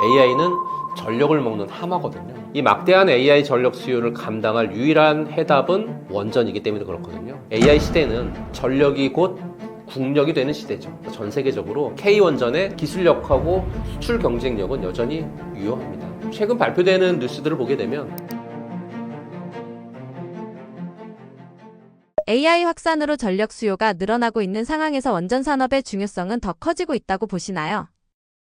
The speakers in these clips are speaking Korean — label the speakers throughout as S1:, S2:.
S1: AI는 전력을 먹는 하마거든요. 이 막대한 AI 전력 수요를 감당할 유일한 해답은 원전이기 때문에 그렇거든요. AI 시대는 전력이 곧 국력이 되는 시대죠. 전 세계적으로 K원전의 기술력하고 수출 경쟁력은 여전히 유효합니다. 최근 발표되는 뉴스들을 보게 되면
S2: AI 확산으로 전력 수요가 늘어나고 있는 상황에서 원전 산업의 중요성은 더 커지고 있다고 보시나요?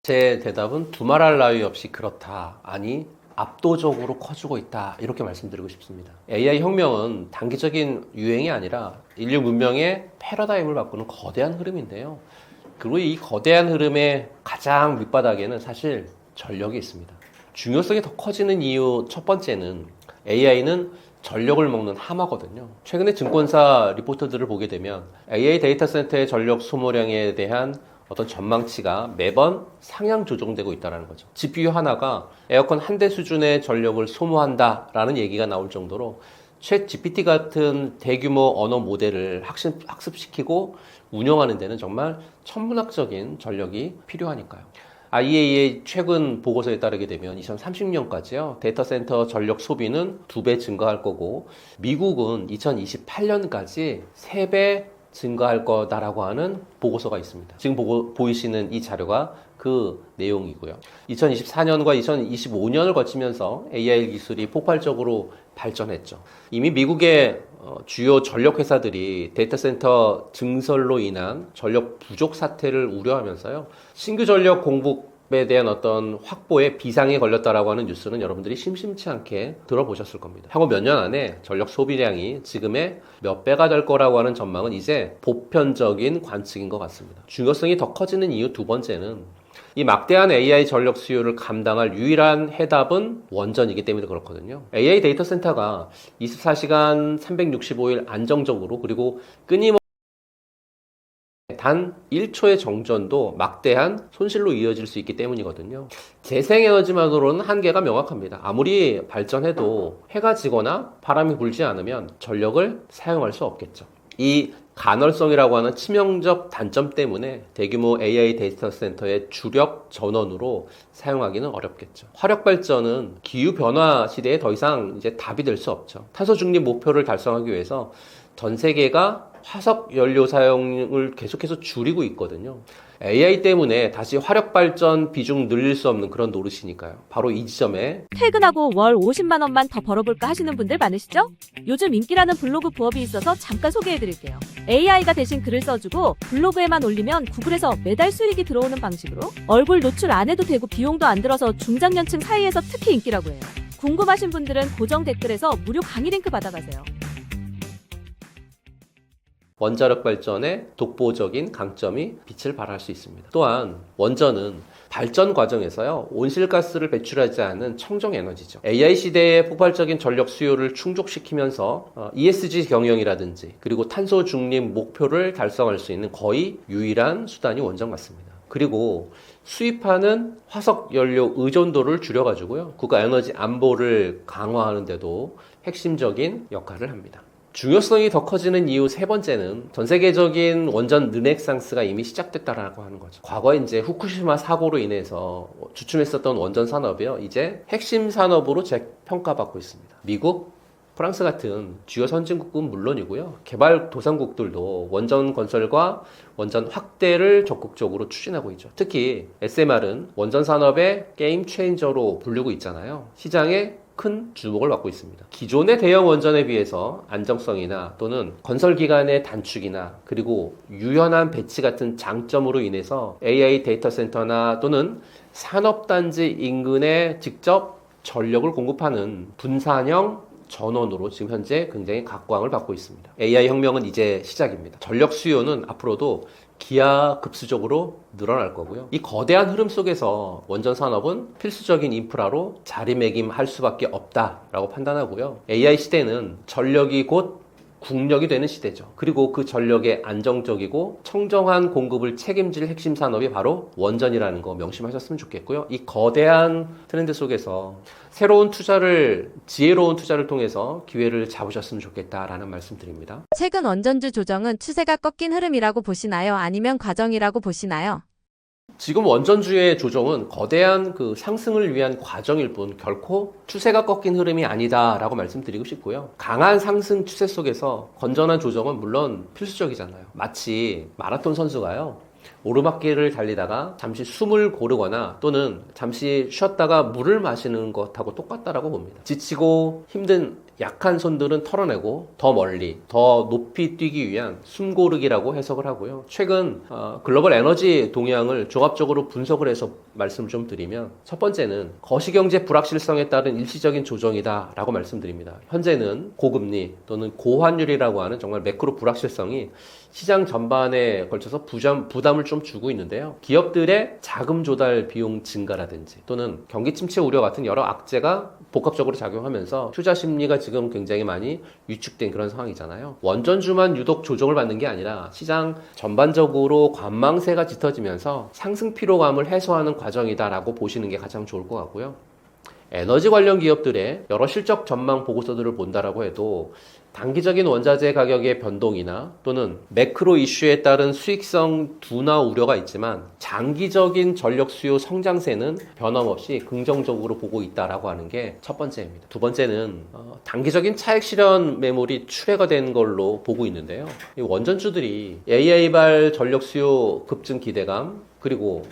S1: 제 대답은 두말할 나위 없이 그렇다. 아니, 압도적으로 커지고 있다. 이렇게 말씀드리고 싶습니다. AI 혁명은 단기적인 유행이 아니라 인류 문명의 패러다임을 바꾸는 거대한 흐름인데요. 그리고 이 거대한 흐름의 가장 밑바닥에는 사실 전력이 있습니다. 중요성이 더 커지는 이유 첫 번째는 AI는 전력을 먹는 하마거든요. 최근에 증권사 리포트들을 보게 되면 AI 데이터 센터의 전력 소모량에 대한 어떤 전망치가 매번 상향 조정되고 있다는 거죠. GPU 하나가 에어컨 한 대 수준의 전력을 소모한다라는 얘기가 나올 정도로 챗 GPT 같은 대규모 언어 모델을 학습시키고 운영하는 데는 정말 천문학적인 전력이 필요하니까요. IEA의 최근 보고서에 따르게 되면 2030년까지요, 데이터 센터 전력 소비는 2배 증가할 거고, 미국은 2028년까지 3배 증가할 거다라고 하는 보고서가 있습니다. 지금 보이시는 이 자료가 그 내용이고요. 2024년과 2025년을 거치면서 AI 기술이 폭발적으로 발전했죠. 이미 미국의 주요 전력 회사들이 데이터 센터 증설로 인한 전력 부족 사태를 우려하면서요, 신규 전력 공급에 대한 어떤 확보에 비상에 걸렸다라고 하는 뉴스는 여러분들이 심심치 않게 들어보셨을 겁니다. 향후 몇 년 안에 전력 소비량이 지금의 몇 배가 될 거라고 하는 전망은 이제 보편적인 관측인 것 같습니다. 중요성이 더 커지는 이유 두 번째는 이 막대한 AI 전력 수요를 감당할 유일한 해답은 원전이기 때문에 그렇거든요. AI 데이터 센터가 24시간 365일 안정적으로 그리고 끊임없이 단 1초의 정전도 막대한 손실로 이어질 수 있기 때문이거든요. 재생에너지만으로는 한계가 명확합니다. 아무리 발전해도 해가 지거나 바람이 불지 않으면 전력을 사용할 수 없겠죠. 이 간헐성이라고 하는 치명적 단점 때문에 대규모 AI 데이터 센터의 주력 전원으로 사용하기는 어렵겠죠. 화력 발전은 기후 변화 시대에 더 이상 이제 답이 될 수 없죠. 탄소 중립 목표를 달성하기 위해서 전 세계가 화석 연료 사용을 계속해서 줄이고 있거든요. AI 때문에 다시 화력 발전 비중 늘릴 수 없는 그런 노릇이니까요. 바로 이 지점에
S3: 퇴근하고 월 50만 원만 더 벌어볼까 하시는 분들 많으시죠? 요즘 인기라는 블로그 부업이 있어서 잠깐 소개해드릴게요. AI가 대신 글을 써주고 블로그에만 올리면 구글에서 매달 수익이 들어오는 방식으로 얼굴 노출 안 해도 되고 비용도 안 들어서 중장년층 사이에서 특히 인기라고 해요. 궁금하신 분들은 고정 댓글에서 무료 강의 링크 받아가세요.
S1: 원자력 발전의 독보적인 강점이 빛을 발할 수 있습니다. 또한 원전은 발전 과정에서요, 온실가스를 배출하지 않는 청정 에너지죠. AI 시대의 폭발적인 전력 수요를 충족시키면서 ESG 경영이라든지 그리고 탄소 중립 목표를 달성할 수 있는 거의 유일한 수단이 원전 같습니다. 그리고 수입하는 화석 연료 의존도를 줄여가지고요, 국가 에너지 안보를 강화하는 데도 핵심적인 역할을 합니다. 중요성이 더 커지는 이유 세 번째는 전 세계적인 원전 르네상스가 이미 시작됐다라고 하는 거죠. 과거에 이제 후쿠시마 사고로 인해서 주춤했었던 원전 산업이요, 이제 핵심 산업으로 재평가받고 있습니다. 미국, 프랑스 같은 주요 선진국은 물론이고요, 개발도상국들도 원전 건설과 원전 확대를 적극적으로 추진하고 있죠. 특히 SMR은 원전 산업의 게임 체인저로 불리고 있잖아요. 시장에 큰 주목을 받고 있습니다. 기존의 대형 원전에 비해서 안정성이나 또는 건설 기간의 단축이나 그리고 유연한 배치 같은 장점으로 인해서 AI 데이터 센터나 또는 산업단지 인근에 직접 전력을 공급하는 분산형 전원으로 지금 현재 굉장히 각광을 받고 있습니다. AI 혁명은 이제 시작입니다. 전력 수요는 앞으로도 기하급수적으로 늘어날 거고요. 이 거대한 흐름 속에서 원전 산업은 필수적인 인프라로 자리매김할 수밖에 없다라고 판단하고요. AI 시대는 전력이 곧 국력이 되는 시대죠. 그리고 그 전력의 안정적이고 청정한 공급을 책임질 핵심 산업이 바로 원전이라는 거 명심하셨으면 좋겠고요. 이 거대한 트렌드 속에서 지혜로운 투자를 통해서 기회를 잡으셨으면 좋겠다라는 말씀 드립니다.
S2: 최근 원전주 조정은 추세가 꺾인 흐름이라고 보시나요? 아니면 과정이라고 보시나요?
S1: 지금 원전주의 조정은 거대한 그 상승을 위한 과정일 뿐 결코 추세가 꺾인 흐름이 아니다라고 말씀드리고 싶고요. 강한 상승 추세 속에서 건전한 조정은 물론 필수적이잖아요. 마치 마라톤 선수가요. 오르막길을 달리다가 잠시 숨을 고르거나 또는 잠시 쉬었다가 물을 마시는 것하고 똑같다라고 봅니다. 지치고 힘든 약한 손들은 털어내고 더 멀리, 더 높이 뛰기 위한 숨고르기라고 해석을 하고요. 최근 글로벌 에너지 동향을 종합적으로 분석을 해서 말씀을 좀 드리면 첫 번째는 거시경제 불확실성에 따른 일시적인 조정이다라고 말씀드립니다. 현재는 고금리 또는 고환율이라고 하는 정말 매크로 불확실성이 시장 전반에 걸쳐서 부담을 좀 주고 있는데요. 기업들의 자금 조달 비용 증가라든지 또는 경기 침체 우려 같은 여러 악재가 복합적으로 작용하면서 투자 심리가 지금 굉장히 많이 위축된 그런 상황이잖아요. 원전주만 유독 조정을 받는 게 아니라 시장 전반적으로 관망세가 짙어지면서 상승 피로감을 해소하는 과정이다라고 보시는 게 가장 좋을 것 같고요. 에너지 관련 기업들의 여러 실적 전망 보고서들을 본다라고 해도 단기적인 원자재 가격의 변동이나 또는 매크로 이슈에 따른 수익성 둔화 우려가 있지만 장기적인 전력 수요 성장세는 변함없이 긍정적으로 보고 있다라고 하는 게 첫 번째입니다. 두 번째는 단기적인 차익 실현 매물이 출회가 된 걸로 보고 있는데요. 이 원전주들이 AI발 전력 수요 급증 기대감 그리고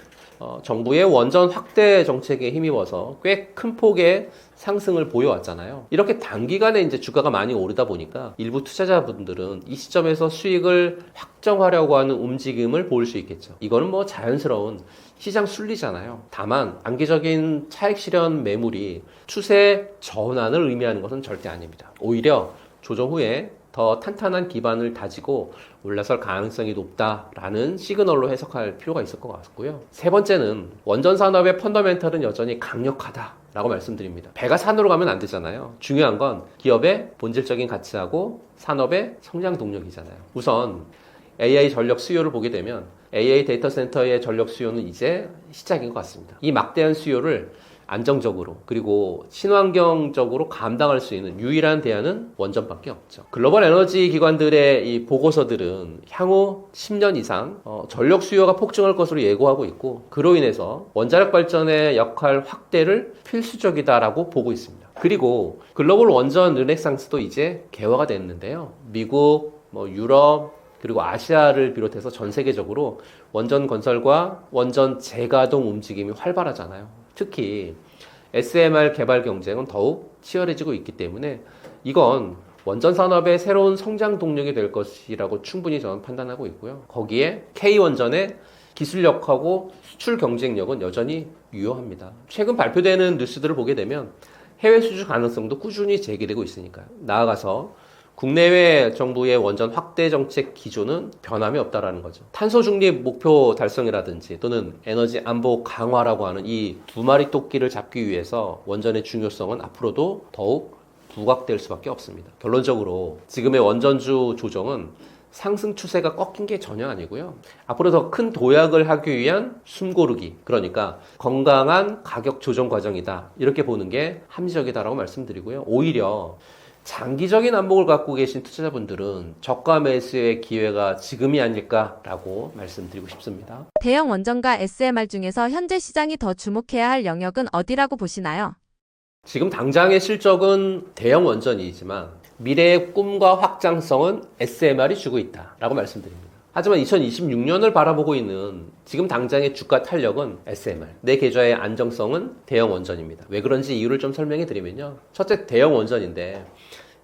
S1: 정부의 원전 확대 정책에 힘입어서 꽤 큰 폭의 상승을 보여왔잖아요. 이렇게 단기간에 이제 주가가 많이 오르다 보니까 일부 투자자분들은 이 시점에서 수익을 확정하려고 하는 움직임을 보일 수 있겠죠. 이거는 뭐 자연스러운 시장 순리잖아요. 다만 단기적인 차익 실현 매물이 추세 전환을 의미하는 것은 절대 아닙니다. 오히려 조정 후에 더 탄탄한 기반을 다지고 올라설 가능성이 높다라는 시그널로 해석할 필요가 있을 것 같고요. 세 번째는 원전 산업의 펀더멘털은 여전히 강력하다라고 말씀드립니다. 배가 산으로 가면 안 되잖아요. 중요한 건 기업의 본질적인 가치하고 산업의 성장 동력이잖아요. 우선 AI 전력 수요를 보게 되면 AI 데이터 센터의 전력 수요는 이제 시작인 것 같습니다. 이 막대한 수요를 안정적으로 그리고 친환경적으로 감당할 수 있는 유일한 대안은 원전밖에 없죠. 글로벌 에너지 기관들의 이 보고서들은 향후 10년 이상 전력 수요가 폭증할 것으로 예고하고 있고 그로 인해서 원자력 발전의 역할 확대를 필수적이다라고 보고 있습니다. 그리고 글로벌 원전 르네상스도 이제 개화가 됐는데요. 미국, 유럽 그리고 아시아를 비롯해서 전 세계적으로 원전 건설과 원전 재가동 움직임이 활발하잖아요. 특히 SMR 개발 경쟁은 더욱 치열해지고 있기 때문에 이건 원전 산업의 새로운 성장 동력이 될 것이라고 충분히 저는 판단하고 있고요. 거기에 K원전의 기술력하고 수출 경쟁력은 여전히 유효합니다. 최근 발표되는 뉴스들을 보게 되면 해외 수주 가능성도 꾸준히 제기되고 있으니까요. 나아가서 국내외 정부의 원전 확대 정책 기조는 변함이 없다라는 거죠. 탄소 중립 목표 달성이라든지 또는 에너지 안보 강화라고 하는 이 두 마리 토끼를 잡기 위해서 원전의 중요성은 앞으로도 더욱 부각될 수밖에 없습니다. 결론적으로 지금의 원전주 조정은 상승 추세가 꺾인 게 전혀 아니고요. 앞으로 더 큰 도약을 하기 위한 숨고르기, 그러니까 건강한 가격 조정 과정이다. 이렇게 보는 게 합리적이다라고 말씀드리고요. 오히려 장기적인 안목을 갖고 계신 투자자분들은 저가 매수의 기회가 지금이 아닐까라고 말씀드리고 싶습니다.
S2: 대형 원전과 SMR 중에서 현재 시장이 더 주목해야 할 영역은 어디라고 보시나요?
S1: 지금 당장의 실적은 대형 원전이지만 미래의 꿈과 확장성은 SMR이 주고 있다라고 말씀드립니다. 하지만 2026년을 바라보고 있는 지금 당장의 주가 탄력은 SMR, 내 계좌의 안정성은 대형 원전입니다. 왜 그런지 이유를 좀 설명해 드리면요. 첫째, 대형 원전인데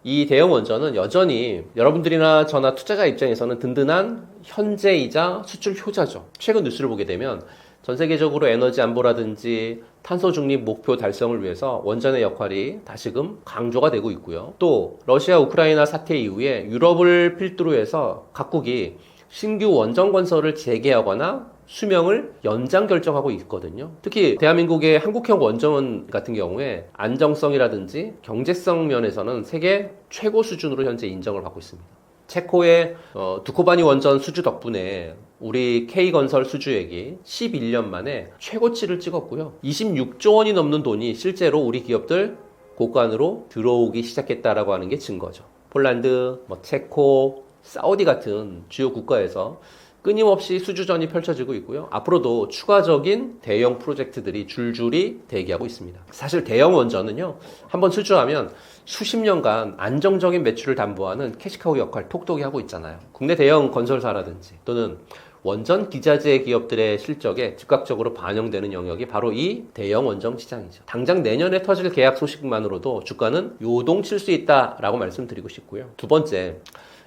S1: 이 대형 원전은 여전히 여러분들이나 저나 투자자 입장에서는 든든한 현재이자 수출 효자죠. 최근 뉴스를 보게 되면 전 세계적으로 에너지 안보라든지 탄소 중립 목표 달성을 위해서 원전의 역할이 다시금 강조가 되고 있고요. 또 러시아 우크라이나 사태 이후에 유럽을 필두로 해서 각국이 신규 원전 건설을 재개하거나 수명을 연장 결정하고 있거든요. 특히 대한민국의 한국형 원전 같은 경우에 안정성이라든지 경제성 면에서는 세계 최고 수준으로 현재 인정을 받고 있습니다. 체코의 두코바니 원전 수주 덕분에 우리 K건설 수주액이 11년 만에 최고치를 찍었고요. 26조 원이 넘는 돈이 실제로 우리 기업들 곳간으로 들어오기 시작했다라고 하는 게 증거죠. 폴란드, 체코, 사우디 같은 주요 국가에서 끊임없이 수주전이 펼쳐지고 있고요. 앞으로도 추가적인 대형 프로젝트들이 줄줄이 대기하고 있습니다. 사실 대형 원전은요, 한번 수주하면 수십 년간 안정적인 매출을 담보하는 캐시카우 역할 톡톡히 하고 있잖아요. 국내 대형 건설사라든지 또는 원전 기자재 기업들의 실적에 즉각적으로 반영되는 영역이 바로 이 대형 원전 시장이죠. 당장 내년에 터질 계약 소식만으로도 주가는 요동칠 수 있다라고 말씀드리고 싶고요. 두 번째,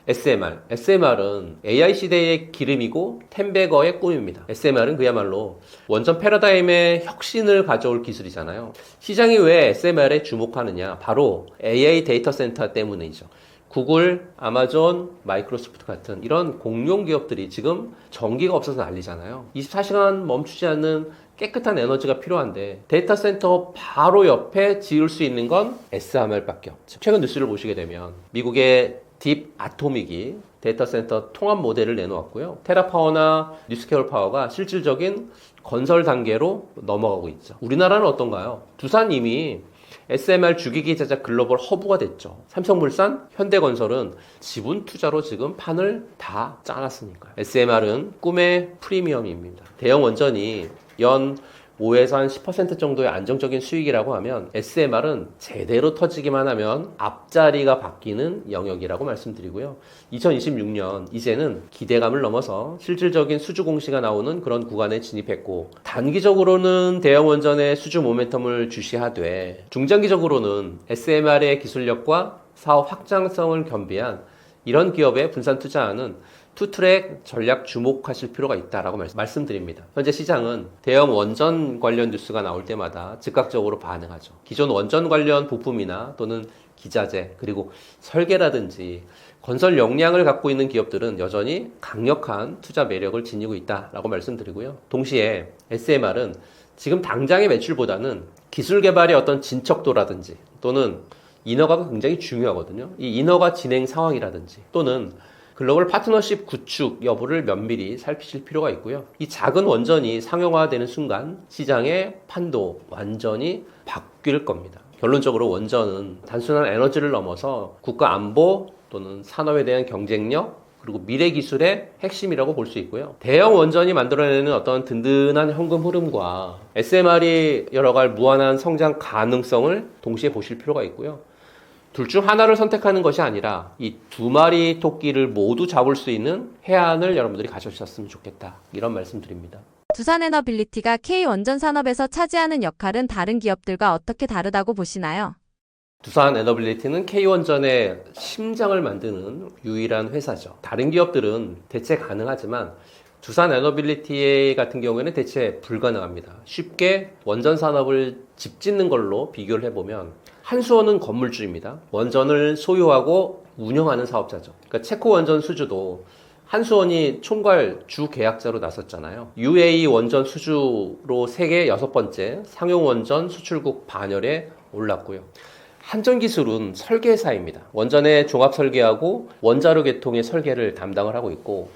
S1: SMR. SMR은 AI 시대의 기름이고 텐베거의 꿈입니다. SMR은 그야말로 원전 패러다임의 혁신을 가져올 기술이잖아요. 시장이 왜 SMR에 주목하느냐? 바로 AI 데이터 센터 때문이죠. 구글, 아마존, 마이크로소프트 같은 이런 공룡 기업들이 지금 전기가 없어서 난리잖아요. 24시간 멈추지 않는 깨끗한 에너지가 필요한데 데이터 센터 바로 옆에 지을 수 있는 건 SMR밖에 없죠. 최근 뉴스를 보시게 되면 미국의 딥 아토믹이 데이터 센터 통합 모델을 내놓았고요. 테라파워나 뉴스케어 파워가 실질적인 건설 단계로 넘어가고 있죠. 우리나라는 어떤가요? 두산 이미 SMR 주기기 제작 글로벌 허브가 됐죠. 삼성물산, 현대건설은 지분 투자로 지금 판을 다 짜놨으니까요. SMR은 꿈의 프리미엄입니다. 대형 원전이 연 5에서 한 10% 정도의 안정적인 수익이라고 하면 SMR은 제대로 터지기만 하면 앞자리가 바뀌는 영역이라고 말씀드리고요. 2026년 이제는 기대감을 넘어서 실질적인 수주 공시가 나오는 그런 구간에 진입했고, 단기적으로는 대형 원전의 수주 모멘텀을 주시하되 중장기적으로는 SMR의 기술력과 사업 확장성을 겸비한 이런 기업에 분산 투자하는 투트랙 전략 주목하실 필요가 있다라고 말씀드립니다. 현재 시장은 대형 원전 관련 뉴스가 나올 때마다 즉각적으로 반응하죠. 기존 원전 관련 부품이나 또는 기자재 그리고 설계라든지 건설 역량을 갖고 있는 기업들은 여전히 강력한 투자 매력을 지니고 있다라고 말씀드리고요. 동시에 SMR은 지금 당장의 매출보다는 기술 개발의 어떤 진척도라든지 또는 인허가가 굉장히 중요하거든요. 이 인허가 진행 상황이라든지 또는 글로벌 파트너십 구축 여부를 면밀히 살피실 필요가 있고요. 이 작은 원전이 상용화되는 순간 시장의 판도 완전히 바뀔 겁니다. 결론적으로 원전은 단순한 에너지를 넘어서 국가 안보 또는 산업에 대한 경쟁력 그리고 미래 기술의 핵심이라고 볼 수 있고요. 대형 원전이 만들어내는 어떤 든든한 현금 흐름과 SMR이 열어갈 무한한 성장 가능성을 동시에 보실 필요가 있고요. 둘 중 하나를 선택하는 것이 아니라 이 두 마리 토끼를 모두 잡을 수 있는 해안을 여러분들이 가져오셨으면 좋겠다. 이런 말씀 드립니다.
S2: 두산에너빌리티가 K원전 산업에서 차지하는 역할은 다른 기업들과 어떻게 다르다고 보시나요?
S1: 두산 에너빌리티는 K원전의 심장을 만드는 유일한 회사죠. 다른 기업들은 대체 가능하지만 두산 에너빌리티 같은 경우에는 대체 불가능합니다. 쉽게 원전 산업을 집짓는 걸로 비교를 해보면 한수원은 건물주입니다. 원전을 소유하고 운영하는 사업자죠. 그러니까 체코 원전 수주도 한수원이 총괄 주 계약자로 나섰잖아요. UAE 원전 수주로 세계 6번째 상용 원전 수출국 반열에 올랐고요. 한전기술은 설계사입니다. 원전의 종합 설계하고 원자로 계통의 설계를 담당을 하고 있고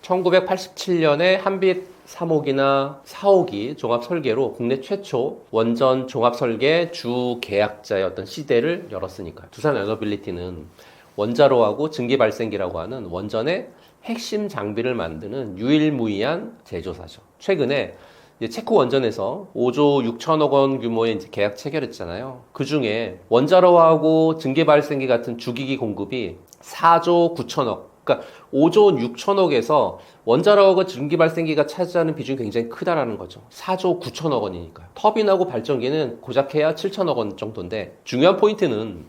S1: 1987년에 한빛 3호기나 4호기 종합 설계로 국내 최초 원전 종합 설계 주 계약자의 어떤 시대를 열었으니까요. 두산 에너빌리티는 원자로하고 증기 발생기라고 하는 원전의 핵심 장비를 만드는 유일무이한 제조사죠. 최근에 체코 원전에서 5조 6천억 원 규모의 계약 체결했잖아요. 그 중에 원자로하고 증기 발생기 같은 주기기 공급이 4조 9천억. 그러니까 5조 6천억에서 원자로하고 증기 발생기가 차지하는 비중이 굉장히 크다라는 거죠. 4조 9천억 원이니까요. 터빈하고 발전기는 고작해야 7천억 원 정도인데 중요한 포인트는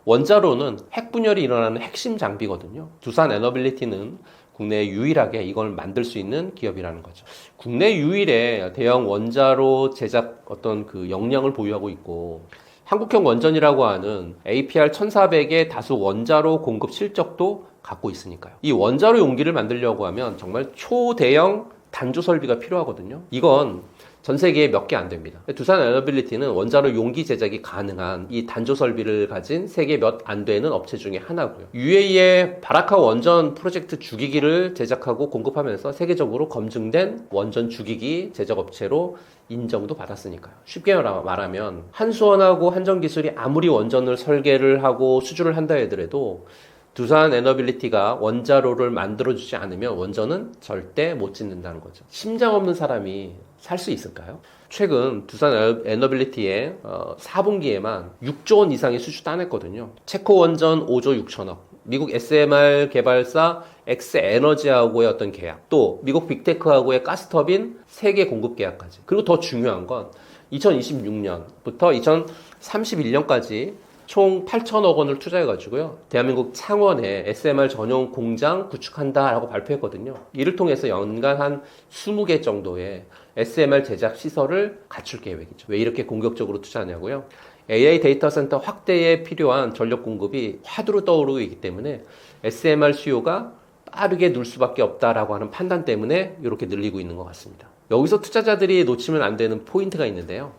S1: 원자로는 핵분열이 일어나는 핵심 장비거든요. 두산 에너빌리티는 국내에 유일하게 이걸 만들 수 있는 기업이라는 거죠. 국내 유일의 대형 원자로 제작 어떤 그 역량을 보유하고 있고 한국형 원전이라고 하는 APR 1400의 다수 원자로 공급 실적도 갖고 있으니까요. 이 원자로 용기를 만들려고 하면 정말 초대형 단조 설비가 필요하거든요. 이건 전 세계에 몇 개 안 됩니다. 두산 에너빌리티는 원자로 용기 제작이 가능한 이 단조 설비를 가진 세계 몇 안 되는 업체 중에 하나고요. UAE의 바라카 원전 프로젝트 주기기를 제작하고 공급하면서 세계적으로 검증된 원전 주기기 제작 업체로 인정도 받았으니까요. 쉽게 말하면 한수원하고 한전기술이 아무리 원전을 설계를 하고 수주를 한다 하더라도 두산 에너빌리티가 원자로를 만들어주지 않으면 원전은 절대 못 짓는다는 거죠. 심장 없는 사람이 살 수 있을까요? 최근 두산 에너빌리티의 4분기에만 6조 원 이상의 수주 따냈거든요. 체코 원전 5조 6천억, 미국 SMR 개발사 엑스에너지하고의 어떤 계약, 또 미국 빅테크하고의 가스터빈 3개 공급 계약까지. 그리고 더 중요한 건 2026년부터 2031년까지 총 8천억 원을 투자해가지고요. 대한민국 창원에 SMR 전용 공장 구축한다라고 발표했거든요. 이를 통해서 연간 한 20개 정도의 SMR 제작 시설을 갖출 계획이죠. 왜 이렇게 공격적으로 투자하냐고요? AI 데이터 센터 확대에 필요한 전력 공급이 화두로 떠오르고 있기 때문에 SMR 수요가 빠르게 늘 수밖에 없다라고 하는 판단 때문에 이렇게 늘리고 있는 것 같습니다. 여기서 투자자들이 놓치면 안 되는 포인트가 있는데요.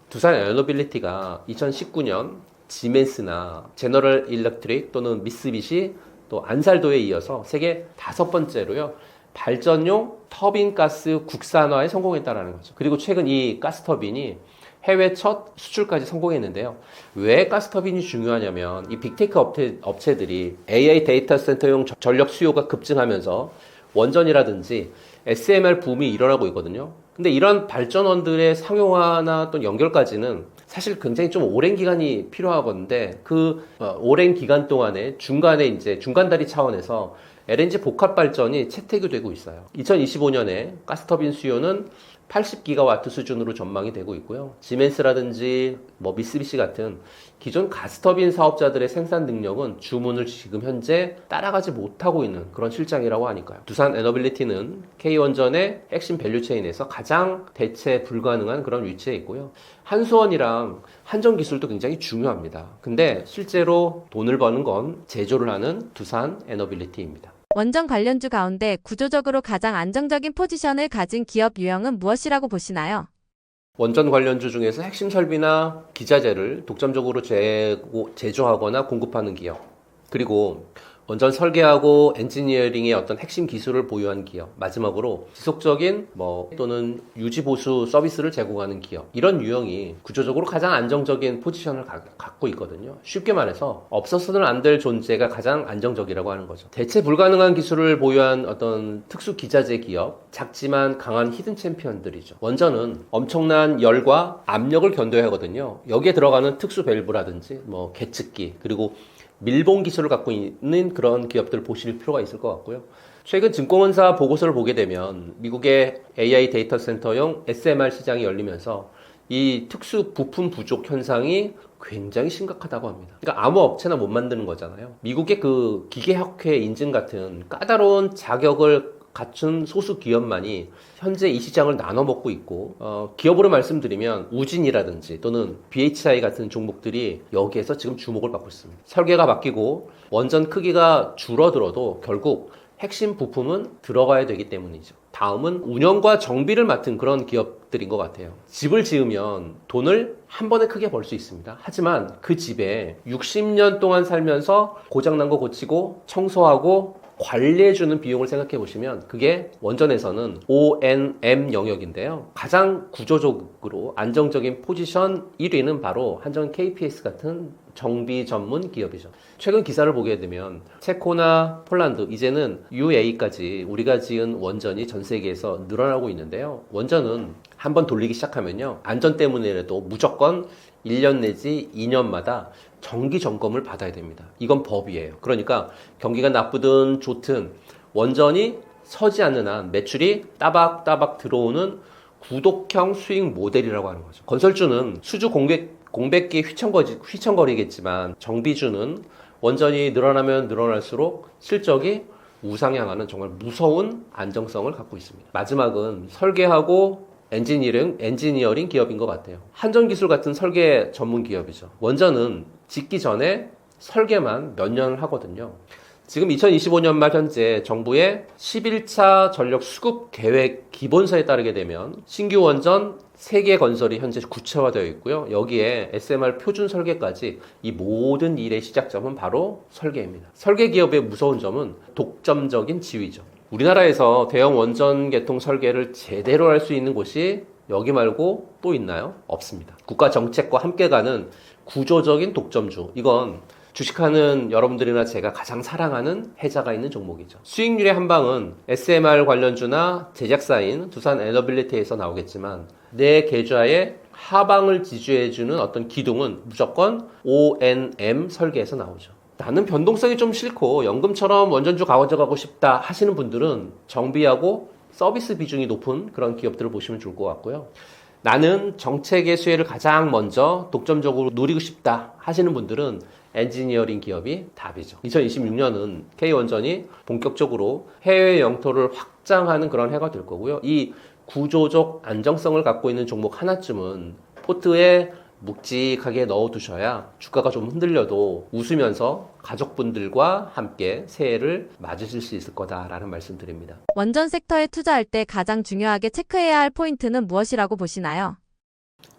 S1: 두산 에너빌리티가 2019년 지멘스나 제너럴 일렉트릭 또는 미쓰비시 또 안살도에 이어서 세계 5번째로요. 발전용 터빈 가스 국산화에 성공했다라는 거죠. 그리고 최근 이 가스 터빈이 해외 첫 수출까지 성공했는데요. 왜 가스 터빈이 중요하냐면 이 빅테크 업체들이 AI 데이터 센터용 전력 수요가 급증하면서 원전이라든지 SMR 붐이 일어나고 있거든요. 근데 이런 발전원들의 상용화나 또 연결까지는 사실 굉장히 좀 오랜 기간이 필요하건데 그 오랜 기간 동안에 중간에 이제 중간다리 차원에서 LNG 복합 발전이 채택이 되고 있어요. 2025년에 가스터빈 수요는 80기가와트 수준으로 전망이 되고 있고요. 지멘스라든지 미쓰비시 같은 기존 가스터빈 사업자들의 생산 능력은 주문을 지금 현재 따라가지 못하고 있는 그런 실정이라고 하니까요. 두산 에너빌리티는 K원전의 핵심 밸류체인에서 가장 대체 불가능한 그런 위치에 있고요. 한수원이랑 한전 기술도 굉장히 중요합니다. 근데 실제로 돈을 버는 건 제조를 하는 두산 에너빌리티입니다.
S2: 원전 관련주 가운데 구조적으로 가장 안정적인 포지션을 가진 기업 유형은 무엇이라고 보시나요?
S1: 원전 관련주 중에서 핵심 설비나 기자재를 독점적으로 제조하거나 공급하는 기업, 그리고 원전 설계하고 엔지니어링의 어떤 핵심 기술을 보유한 기업, 마지막으로 지속적인 또는 유지 보수 서비스를 제공하는 기업, 이런 유형이 구조적으로 가장 안정적인 포지션을 갖고 있거든요. 쉽게 말해서 없어서는 안 될 존재가 가장 안정적이라고 하는 거죠. 대체 불가능한 기술을 보유한 어떤 특수 기자재 기업, 작지만 강한 히든 챔피언들이죠. 원전은 엄청난 열과 압력을 견뎌야 하거든요. 여기에 들어가는 특수 밸브라든지 계측기, 그리고 밀봉 기술을 갖고 있는 그런 기업들을 보실 필요가 있을 것 같고요. 최근 증권사 보고서를 보게 되면 미국의 AI 데이터 센터용 SMR 시장이 열리면서 이 특수 부품 부족 현상이 굉장히 심각하다고 합니다. 그러니까 아무 업체나 못 만드는 거잖아요. 미국의 그 기계학회 인증 같은 까다로운 자격을 갖춘 소수 기업만이 현재 이 시장을 나눠 먹고 있고, 기업으로 말씀드리면 우진이라든지 또는 BHI 같은 종목들이 여기에서 지금 주목을 받고 있습니다. 설계가 바뀌고 원전 크기가 줄어들어도 결국 핵심 부품은 들어가야 되기 때문이죠. 다음은 운영과 정비를 맡은 그런 기업들인 것 같아요. 집을 지으면 돈을 한 번에 크게 벌 수 있습니다. 하지만 그 집에 60년 동안 살면서 고장난 거 고치고 청소하고 관리해주는 비용을 생각해 보시면 그게 원전에서는 O&M 영역인데요. 가장 구조적으로 안정적인 포지션 1위는 바로 한전 KPS 같은 정비 전문 기업이죠. 최근 기사를 보게 되면 체코나 폴란드, 이제는 UAE까지 우리가 지은 원전이 전 세계에서 늘어나고 있는데요. 원전은 한번 돌리기 시작하면요, 안전 때문에라도 무조건 1년 내지 2년마다 정기 점검을 받아야 됩니다. 이건 법이에요. 그러니까 경기가 나쁘든 좋든 원전이 서지 않는 한 매출이 따박따박 들어오는 구독형 수익 모델이라고 하는 거죠. 건설주는 수주 공백기에 휘청거리겠지만 정비주는 원전이 늘어나면 늘어날수록 실적이 우상향하는 정말 무서운 안정성을 갖고 있습니다. 마지막은 설계하고 엔지니어링 기업인 것 같아요. 한전기술 같은 설계 전문 기업이죠. 원전은 짓기 전에 설계만 몇 년을 하거든요. 지금 2025년 말 현재 정부의 11차 전력 수급 계획 기본서에 따르게 되면 신규 원전 3개 건설이 현재 구체화되어 있고요. 여기에 SMR 표준 설계까지 이 모든 일의 시작점은 바로 설계입니다. 설계 기업의 무서운 점은 독점적인 지위죠. 우리나라에서 대형 원전 개통 설계를 제대로 할 수 있는 곳이 여기 말고 또 있나요? 없습니다. 국가 정책과 함께 가는 구조적인 독점주. 이건 주식하는 여러분들이나 제가 가장 사랑하는 해자가 있는 종목이죠. 수익률의 한방은 SMR 관련주나 제작사인 두산 에너빌리티에서 나오겠지만 내 계좌의 하방을 지지해주는 어떤 기둥은 무조건 ONM 설계에서 나오죠. 나는 변동성이 좀 싫고 연금처럼 원전주 가져가고 싶다 하시는 분들은 정비하고 서비스 비중이 높은 그런 기업들을 보시면 좋을 것 같고요. 나는 정책의 수혜를 가장 먼저 독점적으로 누리고 싶다 하시는 분들은 엔지니어링 기업이 답이죠. 2026년은 K원전이 본격적으로 해외 영토를 확장하는 그런 해가 될 거고요. 이 구조적 안정성을 갖고 있는 종목 하나쯤은 포트에 묵직하게 넣어두셔야 주가가 좀 흔들려도 웃으면서 가족분들과 함께 새해를 맞으실 수 있을 거다라는 말씀 드립니다.
S2: 원전 섹터에 투자할 때 가장 중요하게 체크해야 할 포인트는 무엇이라고 보시나요?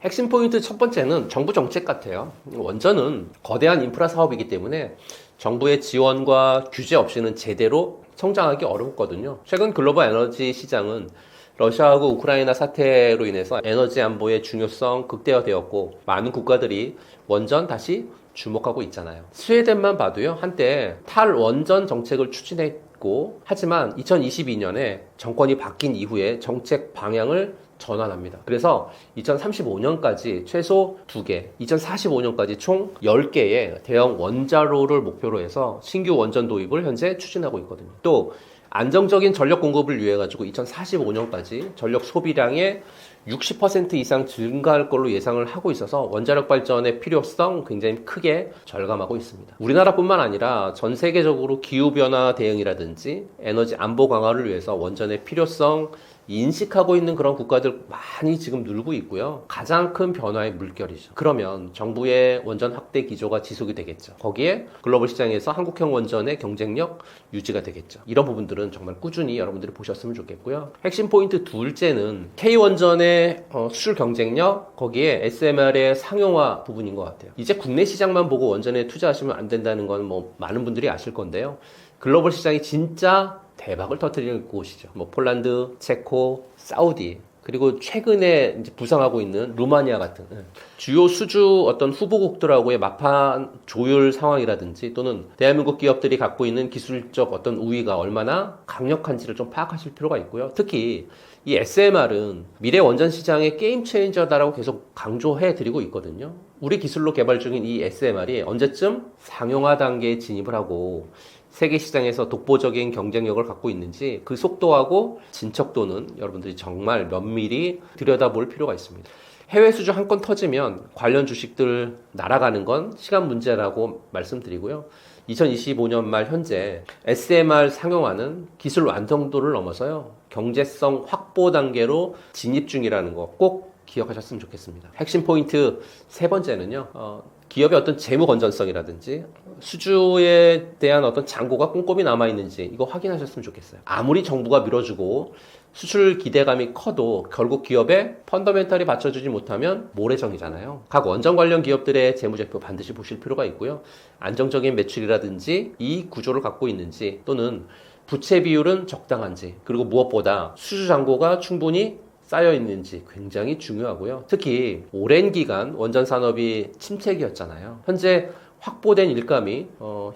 S1: 핵심 포인트 첫 번째는 정부 정책 같아요. 원전은 거대한 인프라 사업이기 때문에 정부의 지원과 규제 없이는 제대로 성장하기 어렵거든요. 최근 글로벌 에너지 시장은 러시아하고 우크라이나 사태로 인해서 에너지 안보의 중요성 극대화되었고 많은 국가들이 원전 다시 주목하고 있잖아요. 스웨덴만 봐도요, 한때 탈원전 정책을 추진했고 하지만 2022년에 정권이 바뀐 이후에 정책 방향을 전환합니다. 그래서 2035년까지 최소 2개, 2045년까지 총 10개의 대형 원자로를 목표로 해서 신규 원전 도입을 현재 추진하고 있거든요. 또 안정적인 전력 공급을 위해 가지고 2045년까지 전력 소비량의 60% 이상 증가할 걸로 예상을 하고 있어서 원자력 발전의 필요성 굉장히 크게 절감하고 있습니다. 우리나라뿐만 아니라 전 세계적으로 기후변화 대응이라든지 에너지 안보 강화를 위해서 원전의 필요성 인식하고 있는 그런 국가들 많이 지금 늘고 있고요. 가장 큰 변화의 물결이죠. 그러면 정부의 원전 확대 기조가 지속이 되겠죠. 거기에 글로벌 시장에서 한국형 원전의 경쟁력 유지가 되겠죠. 이런 부분들은 정말 꾸준히 여러분들이 보셨으면 좋겠고요. 핵심 포인트 둘째는 K원전의 수출 경쟁력, 거기에 SMR의 상용화 부분인 것 같아요. 이제 국내 시장만 보고 원전에 투자하시면 안 된다는 건 뭐 많은 분들이 아실 건데요. 글로벌 시장이 진짜 대박을 터뜨리는 곳이죠. 뭐 폴란드, 체코, 사우디, 그리고 최근에 이제 부상하고 있는 루마니아 같은 주요 수주 어떤 후보국들하고의 막판 조율 상황이라든지 또는 대한민국 기업들이 갖고 있는 기술적 어떤 우위가 얼마나 강력한지를 좀 파악하실 필요가 있고요. 특히 이 SMR은 미래 원전 시장의 게임 체인저다라고 계속 강조해 드리고 있거든요. 우리 기술로 개발 중인 이 SMR이 언제쯤 상용화 단계에 진입을 하고 세계 시장에서 독보적인 경쟁력을 갖고 있는지 그 속도하고 진척도는 여러분들이 정말 면밀히 들여다볼 필요가 있습니다. 해외 수주 한 건 터지면 관련 주식들 날아가는 건 시간 문제라고 말씀드리고요. 2025년 말 현재 SMR 상용화는 기술 완성도를 넘어서요. 경제성 확보 단계로 진입 중이라는 거 꼭 기억하셨으면 좋겠습니다. 핵심 포인트 세 번째는요. 기업의 어떤 재무 건전성이라든지 수주에 대한 어떤 잔고가 꼼꼼히 남아있는지 이거 확인하셨으면 좋겠어요. 아무리 정부가 밀어주고 수출 기대감이 커도 결국 기업의 펀더멘탈이 받쳐주지 못하면 모래정이잖아요. 각 원전 관련 기업들의 재무제표 반드시 보실 필요가 있고요. 안정적인 매출이라든지 이익 구조를 갖고 있는지 또는 부채 비율은 적당한지 그리고 무엇보다 수주 잔고가 충분히 쌓여 있는지 굉장히 중요하고요. 특히 오랜 기간 원전 산업이 침체기였잖아요. 현재 확보된 일감이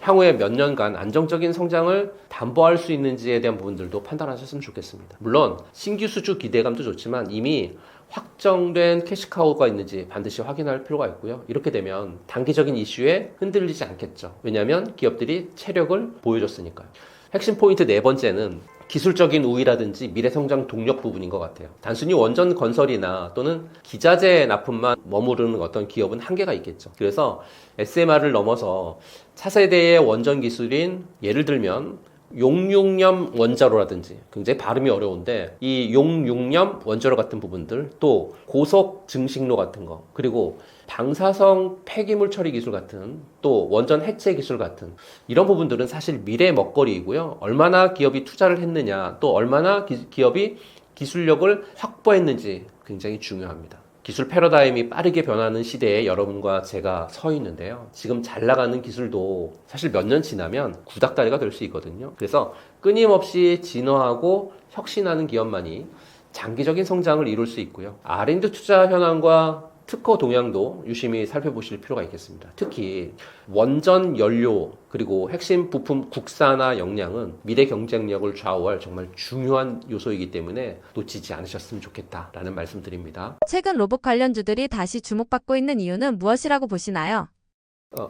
S1: 향후에 몇 년간 안정적인 성장을 담보할 수 있는지에 대한 부분들도 판단하셨으면 좋겠습니다. 물론 신규 수주 기대감도 좋지만 이미 확정된 캐시카우가 있는지 반드시 확인할 필요가 있고요. 이렇게 되면 단기적인 이슈에 흔들리지 않겠죠. 왜냐하면 기업들이 체력을 보여줬으니까요. 핵심 포인트 네 번째는 기술적인 우위라든지 미래 성장 동력 부분인 것 같아요. 단순히 원전 건설이나 또는 기자재 납품만 머무르는 어떤 기업은 한계가 있겠죠. 그래서 SMR을 넘어서 차세대의 원전 기술인 예를 들면 용융염 원자로라든지 굉장히 발음이 어려운데 이 용융염 원자로 같은 부분들 또 고속 증식로 같은 거 그리고 방사성 폐기물 처리 기술 같은 또 원전 해체 기술 같은 이런 부분들은 사실 미래 먹거리이고요. 얼마나 기업이 투자를 했느냐 또 얼마나 기업이 기술력을 확보했는지 굉장히 중요합니다. 기술 패러다임이 빠르게 변하는 시대에 여러분과 제가 서 있는데요. 지금 잘 나가는 기술도 사실 몇 년 지나면 구닥다리가 될 수 있거든요. 그래서 끊임없이 진화하고 혁신하는 기업만이 장기적인 성장을 이룰 수 있고요. R&D 투자 현황과 특허 동향도 유심히 살펴보실 필요가 있겠습니다. 특히 원전 연료 그리고 핵심 부품 국산화 역량은 미래 경쟁력을 좌우할 정말 중요한 요소이기 때문에 놓치지 않으셨으면 좋겠다라는 말씀드립니다.
S2: 최근 로봇 관련주들이 다시 주목받고 있는 이유는 무엇이라고 보시나요?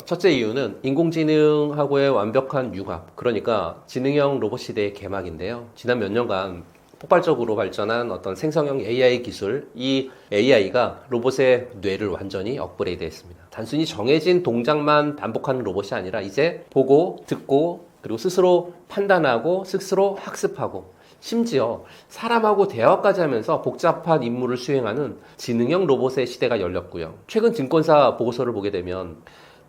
S1: 첫째 이유는 인공지능하고의 완벽한 융합, 그러니까 지능형 로봇 시대의 개막인데요. 지난 몇 년간 폭발적으로 발전한 어떤 생성형 AI 기술, 이 AI가 로봇의 뇌를 완전히 업그레이드 했습니다. 단순히 정해진 동작만 반복하는 로봇이 아니라 이제 보고, 듣고, 그리고 스스로 판단하고, 스스로 학습하고, 심지어 사람하고 대화까지 하면서 복잡한 임무를 수행하는 지능형 로봇의 시대가 열렸고요. 최근 증권사 보고서를 보게 되면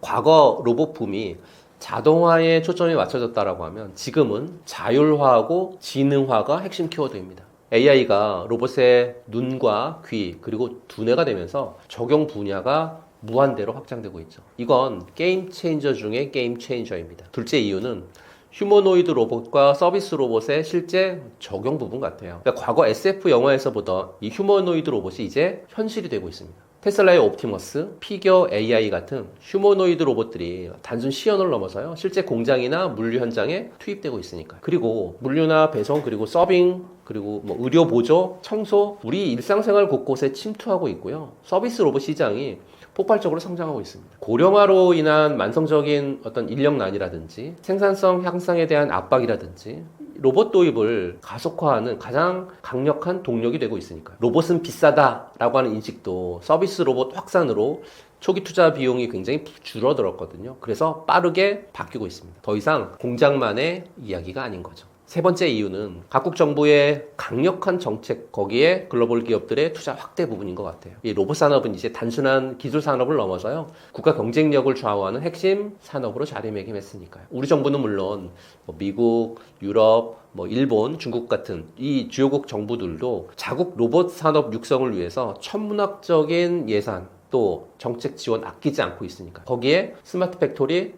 S1: 과거 로봇 붐이 자동화에 초점이 맞춰졌다라고 하면 지금은 자율화하고 지능화가 핵심 키워드입니다. AI가 로봇의 눈과 귀 그리고 두뇌가 되면서 적용 분야가 무한대로 확장되고 있죠. 이건 게임 체인저 중에 게임 체인저입니다. 둘째 이유는 휴머노이드 로봇과 서비스 로봇의 실제 적용 부분 같아요. 그러니까 과거 SF 영화에서 보던 이 휴머노이드 로봇이 이제 현실이 되고 있습니다. 테슬라의 옵티머스, 피겨 AI 같은 휴머노이드 로봇들이 단순 시연을 넘어서요, 실제 공장이나 물류 현장에 투입되고 있으니까요. 그리고 물류나 배송, 그리고 서빙, 그리고 의료 보조, 청소, 우리 일상생활 곳곳에 침투하고 있고요. 서비스 로봇 시장이 폭발적으로 성장하고 있습니다. 고령화로 인한 만성적인 어떤 인력난이라든지 생산성 향상에 대한 압박이라든지 로봇 도입을 가속화하는 가장 강력한 동력이 되고 있으니까요. 로봇은 비싸다라고 하는 인식도 서비스 로봇 확산으로 초기 투자 비용이 굉장히 줄어들었거든요. 그래서 빠르게 바뀌고 있습니다. 더 이상 공장만의 이야기가 아닌 거죠. 세 번째 이유는 각국 정부의 강력한 정책, 거기에 글로벌 기업들의 투자 확대 부분인 것 같아요. 이 로봇 산업은 이제 단순한 기술 산업을 넘어서요, 국가 경쟁력을 좌우하는 핵심 산업으로 자리매김했으니까요. 우리 정부는 물론 미국, 유럽, 일본, 중국 같은 이 주요국 정부들도 자국 로봇 산업 육성을 위해서 천문학적인 예산, 또 정책 지원 아끼지 않고 있으니까 거기에 스마트 팩토리,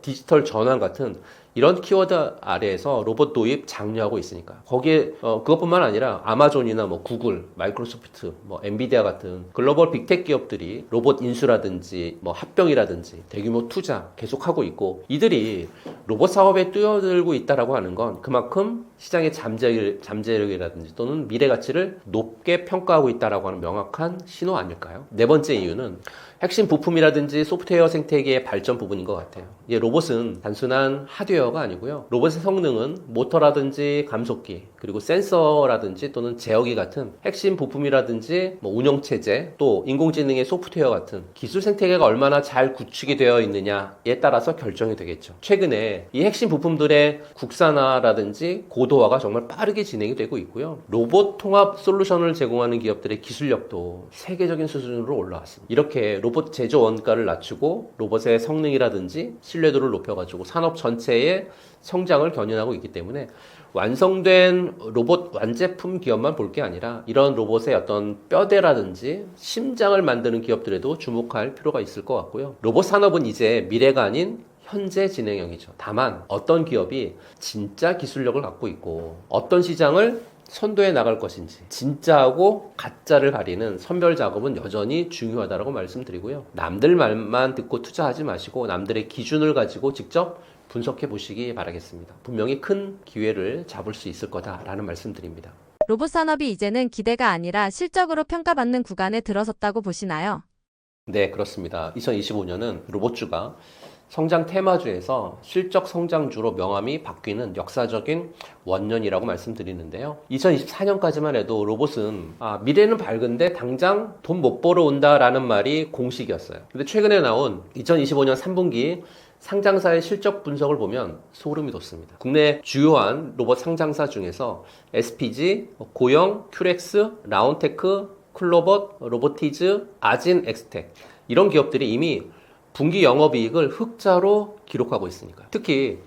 S1: 디지털 전환 같은 이런 키워드 아래에서 로봇 도입 장려하고 있으니까 거기에 그것뿐만 아니라 아마존이나 구글, 마이크로소프트, 엔비디아 같은 글로벌 빅테크 기업들이 로봇 인수라든지 합병이라든지 대규모 투자 계속하고 있고, 이들이 로봇 사업에 뛰어들고 있다라고 하는 건 그만큼 시장의 잠재력이라든지 또는 미래 가치를 높게 평가하고 있다라고 하는 명확한 신호 아닐까요? 네 번째 이유는 핵심 부품이라든지 소프트웨어 생태계의 발전 부분인 것 같아요. 로봇은 단순한 하드웨어가 아니고요. 로봇의 성능은 모터라든지 감속기, 그리고 센서라든지 또는 제어기 같은 핵심 부품이라든지 운영체제, 또 인공지능의 소프트웨어 같은 기술 생태계가 얼마나 잘 구축이 되어 있느냐에 따라서 결정이 되겠죠. 최근에 이 핵심 부품들의 국산화라든지 고도화가 정말 빠르게 진행이 되고 있고요. 로봇 통합 솔루션을 제공하는 기업들의 기술력도 세계적인 수준으로 올라왔습니다. 이렇게 로봇 제조 원가를 낮추고 로봇의 성능이라든지 신뢰도를 높여가지고 산업 전체의 성장을 견인하고 있기 때문에 완성된 로봇 완제품 기업만 볼 게 아니라 이런 로봇의 어떤 뼈대라든지 심장을 만드는 기업들에도 주목할 필요가 있을 것 같고요. 로봇 산업은 이제 미래가 아닌 현재 진행형이죠. 다만 어떤 기업이 진짜 기술력을 갖고 있고 어떤 시장을 선도해 나갈 것인지, 진짜하고 가짜를 가리는 선별 작업은 여전히 중요하다고 말씀드리고요. 남들 말만 듣고 투자하지 마시고 남들의 기준을 가지고 직접 분석해 보시기 바라겠습니다. 분명히 큰 기회를 잡을 수 있을 거다라는 말씀드립니다.
S2: 로봇 산업이 이제는 기대가 아니라 실적으로 평가받는 구간에 들어섰다고 보시나요?
S1: 네, 그렇습니다. 2025년은 로봇주가 성장 테마주에서 실적 성장주로 명암이 바뀌는 역사적인 원년이라고 말씀드리는데요. 2024년까지만 해도 로봇은 미래는 밝은데 당장 돈 못 벌어 온다라는 말이 공식이었어요. 근데 최근에 나온 2025년 3분기 상장사의 실적 분석을 보면 소름이 돋습니다. 국내 주요한 로봇 상장사 중에서 SPG, 고영, 큐렉스, 라운테크, 클로봇, 로보티즈, 아진, 엑스텍 이런 기업들이 이미 분기 영업이익을 흑자로 기록하고 있으니까요. 특히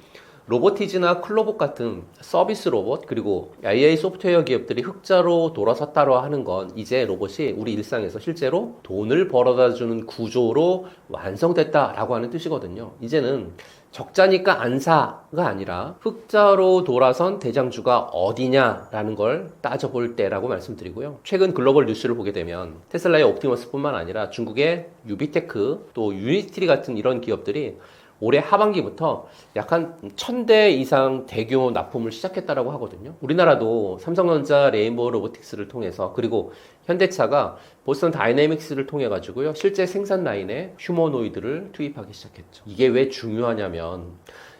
S1: 로보티즈나 클로봇 같은 서비스 로봇 그리고 AI 소프트웨어 기업들이 흑자로 돌아섰다고 하는 건 이제 로봇이 우리 일상에서 실제로 돈을 벌어다 주는 구조로 완성됐다라고 하는 뜻이거든요. 이제는 적자니까 안 사가 아니라 흑자로 돌아선 대장주가 어디냐라는 걸 따져볼 때라고 말씀드리고요. 최근 글로벌 뉴스를 보게 되면 테슬라의 옵티머스뿐만 아니라 중국의 유비테크 또 유니티 같은 이런 기업들이 올해 하반기부터 약 한 1000대 이상 대규모 납품을 시작했다라고 하거든요. 우리나라도 삼성전자 레인보우 로보틱스를 통해서 그리고 현대차가 보스턴 다이내믹스를 통해 가지고요. 실제 생산 라인에 휴머노이드를 투입하기 시작했죠. 이게 왜 중요하냐면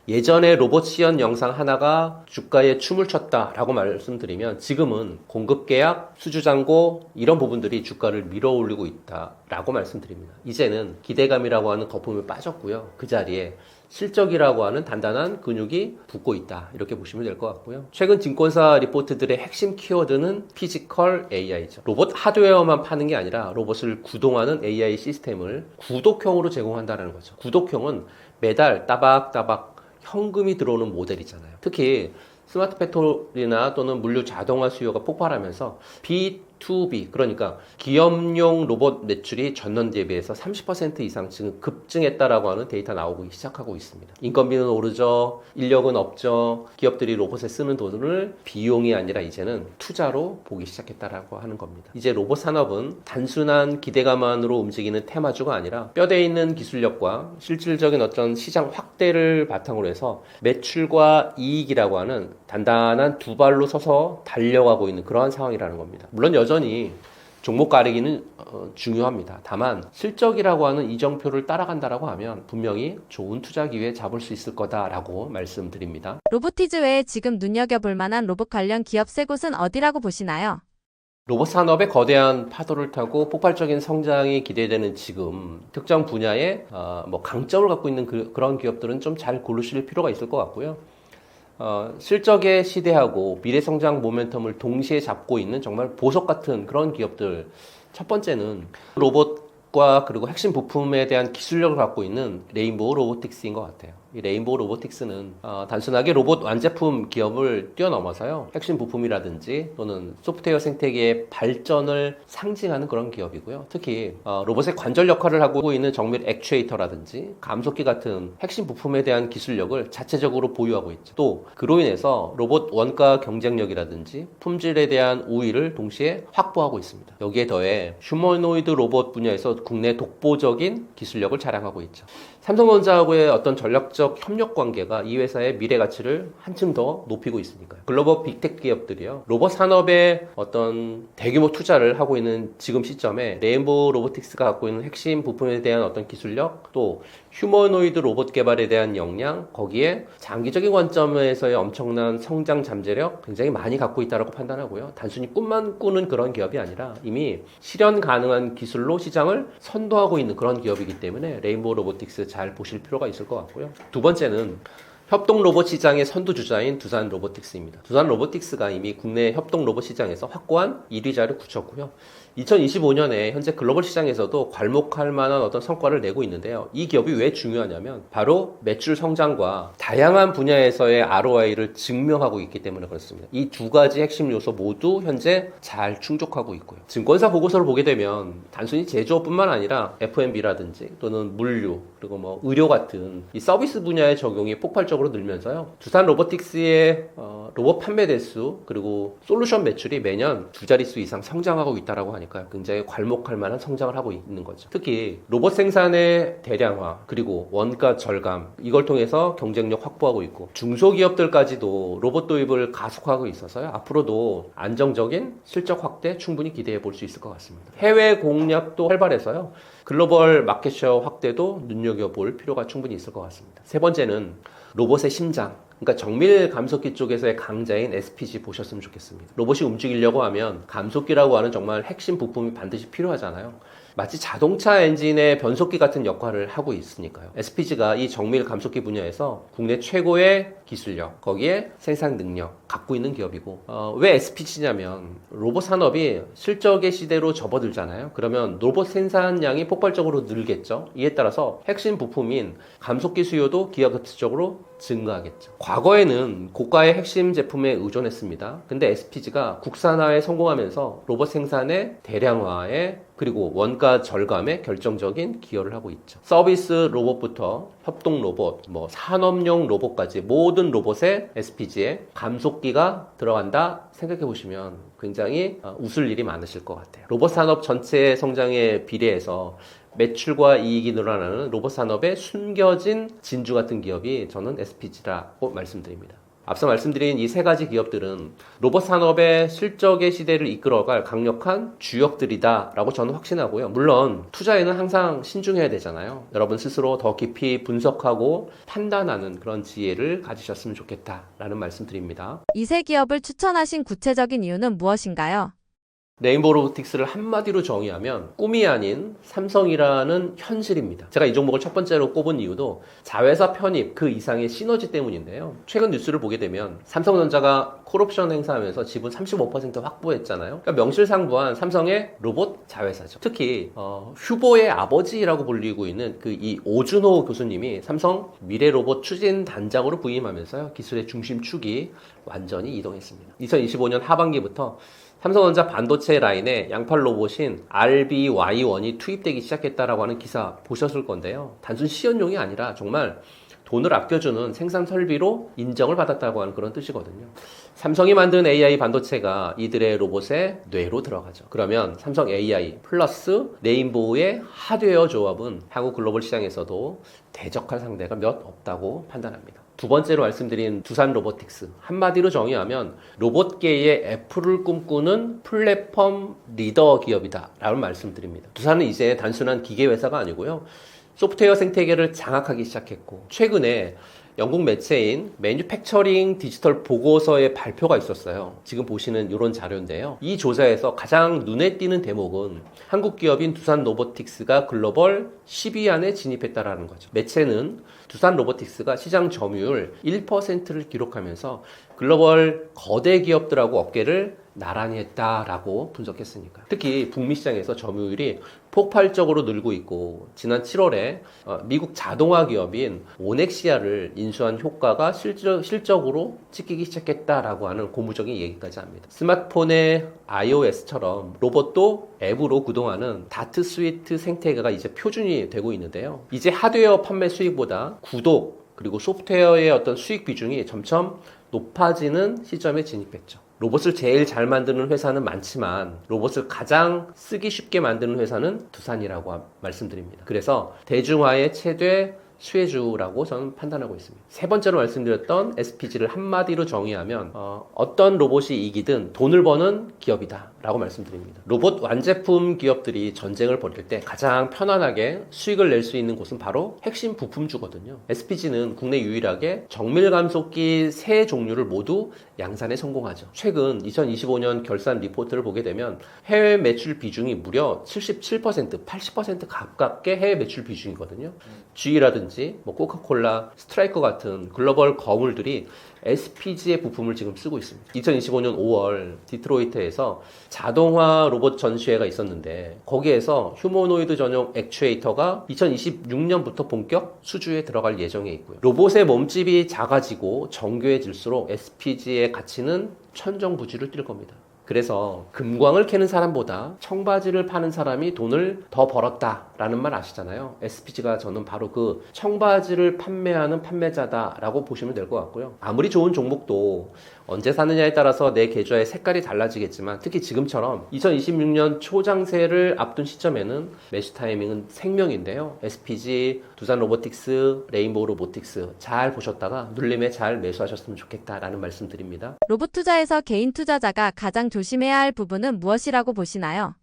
S1: 예전에 로봇 시연 영상 하나가 주가에 춤을 췄다라고 말씀드리면 지금은 공급 계약, 수주 잔고 이런 부분들이 주가를 밀어 올리고 있다라고 말씀드립니다. 이제는 기대감이라고 하는 거품이 빠졌고요. 그 자리에 실적이라고 하는 단단한 근육이 붙고 있다. 이렇게 보시면 될 것 같고요. 최근 증권사 리포트들의 핵심 키워드는 피지컬 AI죠. 로봇 하드웨어만 파는 게 아니라 로봇을 구동하는 AI 시스템을 구독형으로 제공한다는 거죠. 구독형은 매달 따박따박 현금이 들어오는 모델이잖아요. 특히 스마트 배터리나 또는 물류 자동화 수요가 폭발하면서 B2B 그러니까 기업용 로봇 매출이 전년 대비해서 30% 이상 지금 급증했다라고 하는 데이터 나오고 시작하고 있습니다. 인건비는 오르죠. 인력은 없죠. 기업들이 로봇에 쓰는 돈을 비용이 아니라 이제는 투자로 보기 시작했다라고 하는 겁니다. 이제 로봇 산업은 단순한 기대감만으로 움직이는 테마주가 아니라 뼈대 있는 기술력과 실질적인 어떤 시장 확대를 바탕으로 해서 매출과 이익이라고 하는 단단한 두 발로 서서 달려가고 있는 그러한 상황이라는 겁니다. 물론 여전히 종목 가리기는 중요합니다. 다만 실적이라고 하는 이정표를 따라간다라고 하면 분명히 좋은 투자 기회 잡을 수 있을 거다라고 말씀드립니다.
S2: 로보티즈 외에 지금 눈여겨볼 만한 로봇 관련 기업 세 곳은 어디라고 보시나요?
S1: 로봇 산업의 거대한 파도를 타고 폭발적인 성장이 기대되는 지금 특정 분야에 강점을 갖고 있는 그런 기업들은 좀 잘 고르실 필요가 있을 것 같고요. 실적에 시대하고 미래 성장 모멘텀을 동시에 잡고 있는 정말 보석 같은 그런 기업들. 첫 번째는 로봇과 그리고 핵심 부품에 대한 기술력을 갖고 있는 레인보우 로보틱스인 것 같아요. 이 레인보우 로보틱스는 단순하게 로봇 완제품 기업을 뛰어넘어서요. 핵심 부품이라든지 또는 소프트웨어 생태계의 발전을 상징하는 그런 기업이고요. 특히 로봇의 관절 역할을 하고 있는 정밀 액추에이터라든지 감속기 같은 핵심 부품에 대한 기술력을 자체적으로 보유하고 있죠. 또 그로 인해서 로봇 원가 경쟁력이라든지 품질에 대한 우위를 동시에 확보하고 있습니다. 여기에 더해 휴머노이드 로봇 분야에서 국내 독보적인 기술력을 자랑하고 있죠. 삼성전자하고의 어떤 전략적 협력 관계가 이 회사의 미래 가치를 한층 더 높이고 있으니까요. 글로벌 빅테크 기업들이요. 로봇 산업에 어떤 대규모 투자를 하고 있는 지금 시점에 레인보우 로보틱스가 갖고 있는 핵심 부품에 대한 어떤 기술력 또 휴머노이드 로봇 개발에 대한 역량 거기에 장기적인 관점에서의 엄청난 성장 잠재력 굉장히 많이 갖고 있다고 판단하고요. 단순히 꿈만 꾸는 그런 기업이 아니라 이미 실현 가능한 기술로 시장을 선도하고 있는 그런 기업이기 때문에 레인보우 로보틱스 잘 보실 필요가 있을 것 같고요. 두 번째는 협동 로봇 시장의 선두주자인 두산 로보틱스입니다. 두산 로보틱스가 이미 국내 협동 로봇 시장에서 확고한 1위자를 굳혔고요. 2025년에 현재 글로벌 시장에서도 괄목할 만한 어떤 성과를 내고 있는데요. 이 기업이 왜 중요하냐면 바로 매출 성장과 다양한 분야에서의 ROI를 증명하고 있기 때문에 그렇습니다. 이 두 가지 핵심 요소 모두 현재 잘 충족하고 있고요. 증권사 보고서를 보게 되면 단순히 제조업뿐만 아니라 F&B라든지 또는 물류 그리고 의료 같은 이 서비스 분야의 적용이 폭발적으로 늘면서요. 두산 로보틱스의 로봇 판매 대수 그리고 솔루션 매출이 매년 두 자릿수 이상 성장하고 있다라고 하니까 굉장히 괄목할 만한 성장을 하고 있는 거죠. 특히 로봇 생산의 대량화 그리고 원가 절감 이걸 통해서 경쟁력 확보하고 있고 중소기업들까지도 로봇 도입을 가속하고 있어서요. 앞으로도 안정적인 실적 확대 충분히 기대해 볼 수 있을 것 같습니다. 해외 공략도 활발해서요. 글로벌 마켓쉐어 확대도 눈여겨볼 필요가 충분히 있을 것 같습니다. 세 번째는 로봇의 심장 그러니까 정밀 감속기 쪽에서의 강자인 SPG 보셨으면 좋겠습니다. 로봇이 움직이려고 하면 감속기라고 하는 정말 핵심 부품이 반드시 필요하잖아요. 마치 자동차 엔진의 변속기 같은 역할을 하고 있으니까요. SPG가 이 정밀 감속기 분야에서 국내 최고의 기술력, 거기에 생산 능력 갖고 있는 기업이고, 왜 SPG냐면 로봇 산업이 실적의 시대로 접어들잖아요. 그러면 로봇 생산량이 폭발적으로 늘겠죠. 이에 따라서 핵심 부품인 감속기 수요도 기하급수적으로 증가하겠죠. 과거에는 고가의 핵심 제품에 의존했습니다. 근데 SPG가 국산화에 성공하면서 로봇 생산의 대량화에 그리고 원가 절감에 결정적인 기여를 하고 있죠. 서비스 로봇부터 협동 로봇, 산업용 로봇까지 모든 로봇에 SPG에 감속기가 들어간다 생각해 보시면 굉장히 웃을 일이 많으실 것 같아요. 로봇 산업 전체 성장에 비례해서 매출과 이익이 늘어나는 로봇 산업에 숨겨진 진주 같은 기업이 저는 SPG라고 말씀드립니다. 앞서 말씀드린 이 세 가지 기업들은 로봇 산업의 실적의 시대를 이끌어갈 강력한 주역들이다라고 저는 확신하고요. 물론 투자에는 항상 신중해야 되잖아요. 여러분 스스로 더 깊이 분석하고 판단하는 그런 지혜를 가지셨으면 좋겠다라는 말씀드립니다.
S2: 이 세 기업을 추천하신 구체적인 이유는 무엇인가요?
S1: 레인보우 로보틱스를 한마디로 정의하면 꿈이 아닌 삼성이라는 현실입니다. 제가 이 종목을 첫 번째로 꼽은 이유도 자회사 편입 그 이상의 시너지 때문인데요. 최근 뉴스를 보게 되면 삼성전자가 콜옵션 행사하면서 지분 35% 확보했잖아요. 그러니까 명실상부한 삼성의 로봇 자회사죠. 특히 휴보의 아버지라고 불리고 있는 이 오준호 교수님이 삼성 미래 로봇 추진 단장으로 부임하면서요. 기술의 중심축이 완전히 이동했습니다. 2025년 하반기부터 삼성전자 반도체 라인에 양팔 로봇인 RBY1이 투입되기 시작했다라고 하는 기사 보셨을 건데요. 단순 시연용이 아니라 정말 돈을 아껴주는 생산 설비로 인정을 받았다고 하는 그런 뜻이거든요. 삼성이 만든 AI 반도체가 이들의 로봇의 뇌로 들어가죠. 그러면 삼성 AI 플러스 레인보우의 하드웨어 조합은 향후 글로벌 시장에서도 대적할 상대가 몇 없다고 판단합니다. 두 번째로 말씀드린 두산 로보틱스, 한마디로 정의하면 로봇계의 애플을 꿈꾸는 플랫폼 리더 기업이다 라는 말씀드립니다. 두산은 이제 단순한 기계 회사가 아니고요, 소프트웨어 생태계를 장악하기 시작했고, 최근에 영국 매체인 매뉴팩처링 디지털 보고서의 발표가 있었어요. 지금 보시는 이런 자료인데요. 이 조사에서 가장 눈에 띄는 대목은 한국 기업인 두산 로보틱스가 글로벌 10위 안에 진입했다라는 거죠. 매체는 두산 로보틱스가 시장 점유율 1%를 기록하면서 글로벌 거대 기업들하고 어깨를 나란히 했다라고 분석했으니까. 특히 북미 시장에서 점유율이 폭발적으로 늘고 있고, 지난 7월에 미국 자동화 기업인 오넥시아를 인수한 효과가 실적으로 찍히기 시작했다라고 하는 고무적인 얘기까지 합니다. 스마트폰의 iOS처럼 로봇도 앱으로 구동하는 다트 스위트 생태계가 이제 표준이 되고 있는데요. 이제 하드웨어 판매 수익보다 구독 그리고 소프트웨어의 어떤 수익 비중이 점점 높아지는 시점에 진입했죠. 로봇을 제일 잘 만드는 회사는 많지만 로봇을 가장 쓰기 쉽게 만드는 회사는 두산이라고 말씀드립니다. 그래서 대중화의 최대 수혜주라고 저는 판단하고 있습니다. 세 번째로 말씀드렸던 SPG를 한마디로 정의하면 어떤 로봇이 이기든 돈을 버는 기업이다 라고 말씀드립니다. 로봇 완제품 기업들이 전쟁을 벌일 때 가장 편안하게 수익을 낼 수 있는 곳은 바로 핵심 부품주거든요. SPG는 국내 유일하게 정밀 감속기 세 종류를 모두 양산에 성공하죠. 최근 2025년 결산 리포트를 보게 되면 해외 매출 비중이 무려 77%, 80% 가깝게 해외 매출 비중이거든요. GE라든지 코카콜라, 스트라이커 같은 글로벌 거물들이 SPG의 부품을 지금 쓰고 있습니다. 2025년 5월 디트로이트에서 자동화 로봇 전시회가 있었는데, 거기에서 휴머노이드 전용 액추에이터가 2026년부터 본격 수주에 들어갈 예정에 있고요. 로봇의 몸집이 작아지고 정교해질수록 SPG의 가치는 천정부지를 뛸 겁니다. 그래서 금광을 캐는 사람보다 청바지를 파는 사람이 돈을 더 벌었다라는 말 아시잖아요. SPG가 저는 바로 그 청바지를 판매하는 판매자다라고 보시면 될 것 같고요. 아무리 좋은 종목도 언제 사느냐에 따라서 내 계좌의 색깔이 달라지겠지만, 특히 지금처럼 2026년 초장세를 앞둔 시점에는 매수 타이밍은 생명인데요. SPG, 두산 로보틱스, 레인보우 로보틱스 잘 보셨다가 눌림에 잘 매수하셨으면 좋겠다라는 말씀 드립니다.
S2: 로봇 투자에서 개인 투자자가 가장 조심해야 할 부분은 무엇이라고 보시나요?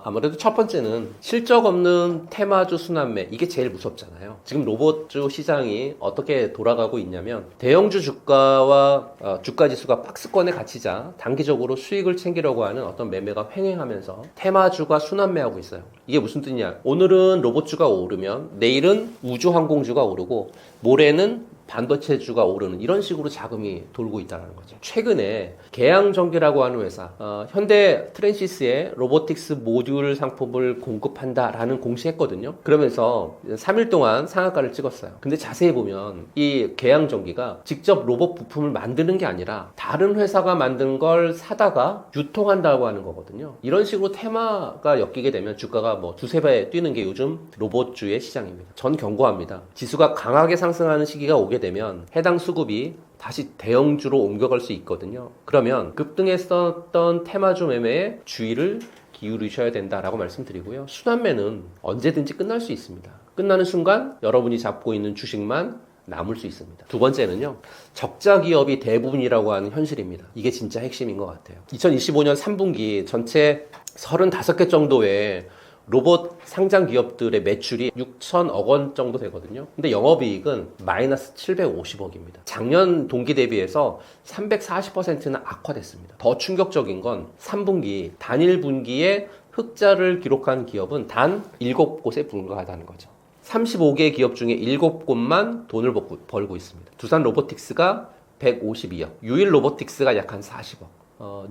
S1: 아무래도 첫 번째는 실적 없는 테마주 순환매, 이게 제일 무섭잖아요. 지금 로봇주 시장이 어떻게 돌아가고 있냐면 대형주 주가와 주가 지수가 박스권에 갇히자 단기적으로 수익을 챙기려고 하는 어떤 매매가 횡행하면서 테마주가 순환매하고 있어요. 이게 무슨 뜻이냐? 오늘은 로봇주가 오르면 내일은 우주항공주가 오르고 모레는 반도체주가 오르는 이런 식으로 자금이 돌고 있다는 거죠. 최근에 계양전기라고 하는 회사, 현대 트랜시스에 로보틱스 모듈 상품을 공급한다라는 공시했거든요. 그러면서 3일 동안 상한가를 찍었어요. 근데 자세히 보면 이 계양전기가 직접 로봇 부품을 만드는 게 아니라 다른 회사가 만든 걸 사다가 유통한다고 하는 거거든요. 이런 식으로 테마가 엮이게 되면 주가가 뭐 두세 배 뛰는 게 요즘 로봇주의 시장입니다. 전 경고합니다. 지수가 강하게 상승하는 시기가 오게 되면 해당 수급이 다시 대형주로 옮겨갈 수 있거든요. 그러면 급등했었던 테마주 매매에 주의를 기울이셔야 된다라고 말씀드리고요. 순환매는 언제든지 끝날 수 있습니다. 끝나는 순간 여러분이 잡고 있는 주식만 남을 수 있습니다. 두 번째는요, 적자 기업이 대부분이라고 하는 현실입니다. 이게 진짜 핵심인 것 같아요. 2025년 3분기 전체 35개 정도의 로봇 상장 기업들의 매출이 6천억 원 정도 되거든요. 근데 영업이익은 마이너스 750억입니다. 작년 동기 대비해서 340%는 악화됐습니다. 더 충격적인 건 3분기 단일 분기에 흑자를 기록한 기업은 단 7곳에 불과하다는 거죠. 35개 기업 중에 7곳만 돈을 벌고 있습니다. 두산 로보틱스가 152억, 유일 로보틱스가 약 한 40억.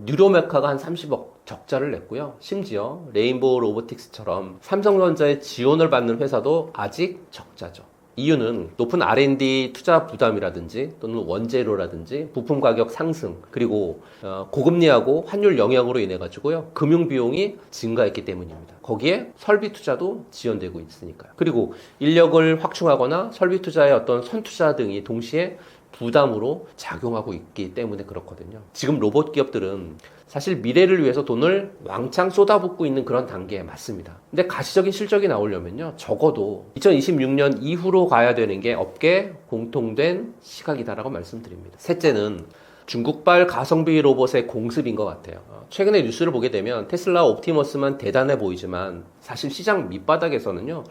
S1: 뉴로메카가 한 30억 적자를 냈고요. 심지어 레인보우 로보틱스처럼 삼성전자의 지원을 받는 회사도 아직 적자죠. 이유는 높은 R&D 투자 부담이라든지 또는 원재료라든지 부품 가격 상승, 그리고 고금리하고 환율 영향으로 인해 가지고요, 금융 비용이 증가했기 때문입니다. 거기에 설비 투자도 지연되고 있으니까요. 그리고 인력을 확충하거나 설비 투자의 어떤 선투자 등이 동시에 부담으로 작용하고 있기 때문에 그렇거든요. 지금 로봇 기업들은 사실 미래를 위해서 돈을 왕창 쏟아붓고 있는 그런 단계에 맞습니다. 근데 가시적인 실적이 나오려면요, 적어도 2026년 이후로 가야 되는 게 업계 공통된 시각이다라고 말씀드립니다. 셋째는 중국발 가성비 로봇의 공습인 것 같아요. 최근에 뉴스를 보게 되면 테슬라 옵티머스만 대단해 보이지만 사실 시장 밑바닥에서는요,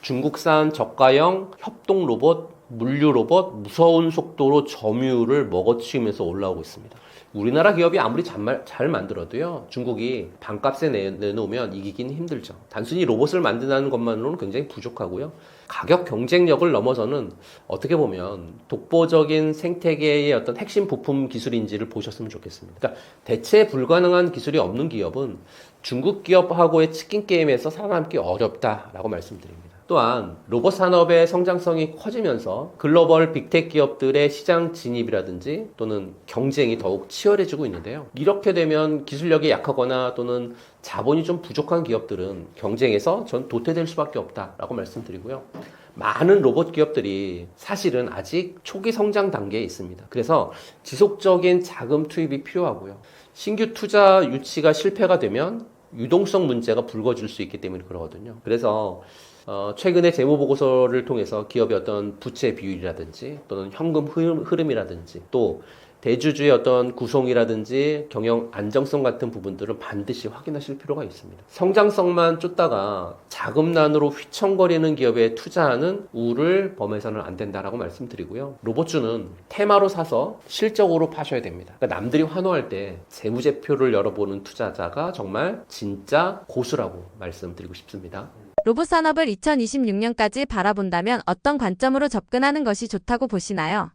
S1: 중국산 저가형 협동 로봇, 물류 로봇 무서운 속도로 점유율을 먹어치우면서 올라오고 있습니다. 우리나라 기업이 아무리 잘 만들어도요, 중국이 반값에 내놓으면 이기긴 힘들죠. 단순히 로봇을 만든다는 것만으로는 굉장히 부족하고요. 가격 경쟁력을 넘어서는 어떻게 보면 독보적인 생태계의 어떤 핵심 부품 기술인지를 보셨으면 좋겠습니다. 그러니까 대체 불가능한 기술이 없는 기업은 중국 기업하고의 치킨 게임에서 살아남기 어렵다라고 말씀드립니다. 또한 로봇 산업의 성장성이 커지면서 글로벌 빅테크 기업들의 시장 진입이라든지 또는 경쟁이 더욱 치열해지고 있는데요. 이렇게 되면 기술력이 약하거나 또는 자본이 좀 부족한 기업들은 경쟁에서 전 도태될 수밖에 없다라고 말씀드리고요. 많은 로봇 기업들이 사실은 아직 초기 성장 단계에 있습니다. 그래서 지속적인 자금 투입이 필요하고요. 신규 투자 유치가 실패가 되면 유동성 문제가 불거질 수 있기 때문에 그러거든요. 그래서 최근에 재무보고서를 통해서 기업의 어떤 부채 비율이라든지 또는 현금 흐름이라든지 또 대주주의 어떤 구성이라든지 경영 안정성 같은 부분들은 반드시 확인하실 필요가 있습니다. 성장성만 쫓다가 자금난으로 휘청거리는 기업에 투자하는 우를 범해서는 안 된다라고 말씀드리고요. 로봇주는 테마로 사서 실적으로 파셔야 됩니다. 그러니까 남들이 환호할 때 재무제표를 열어보는 투자자가 정말 진짜 고수라고 말씀드리고 싶습니다.
S2: 로봇 산업을 2026년까지 바라본다면 어떤 관점으로 접근하는 것이 좋다고 보시나요?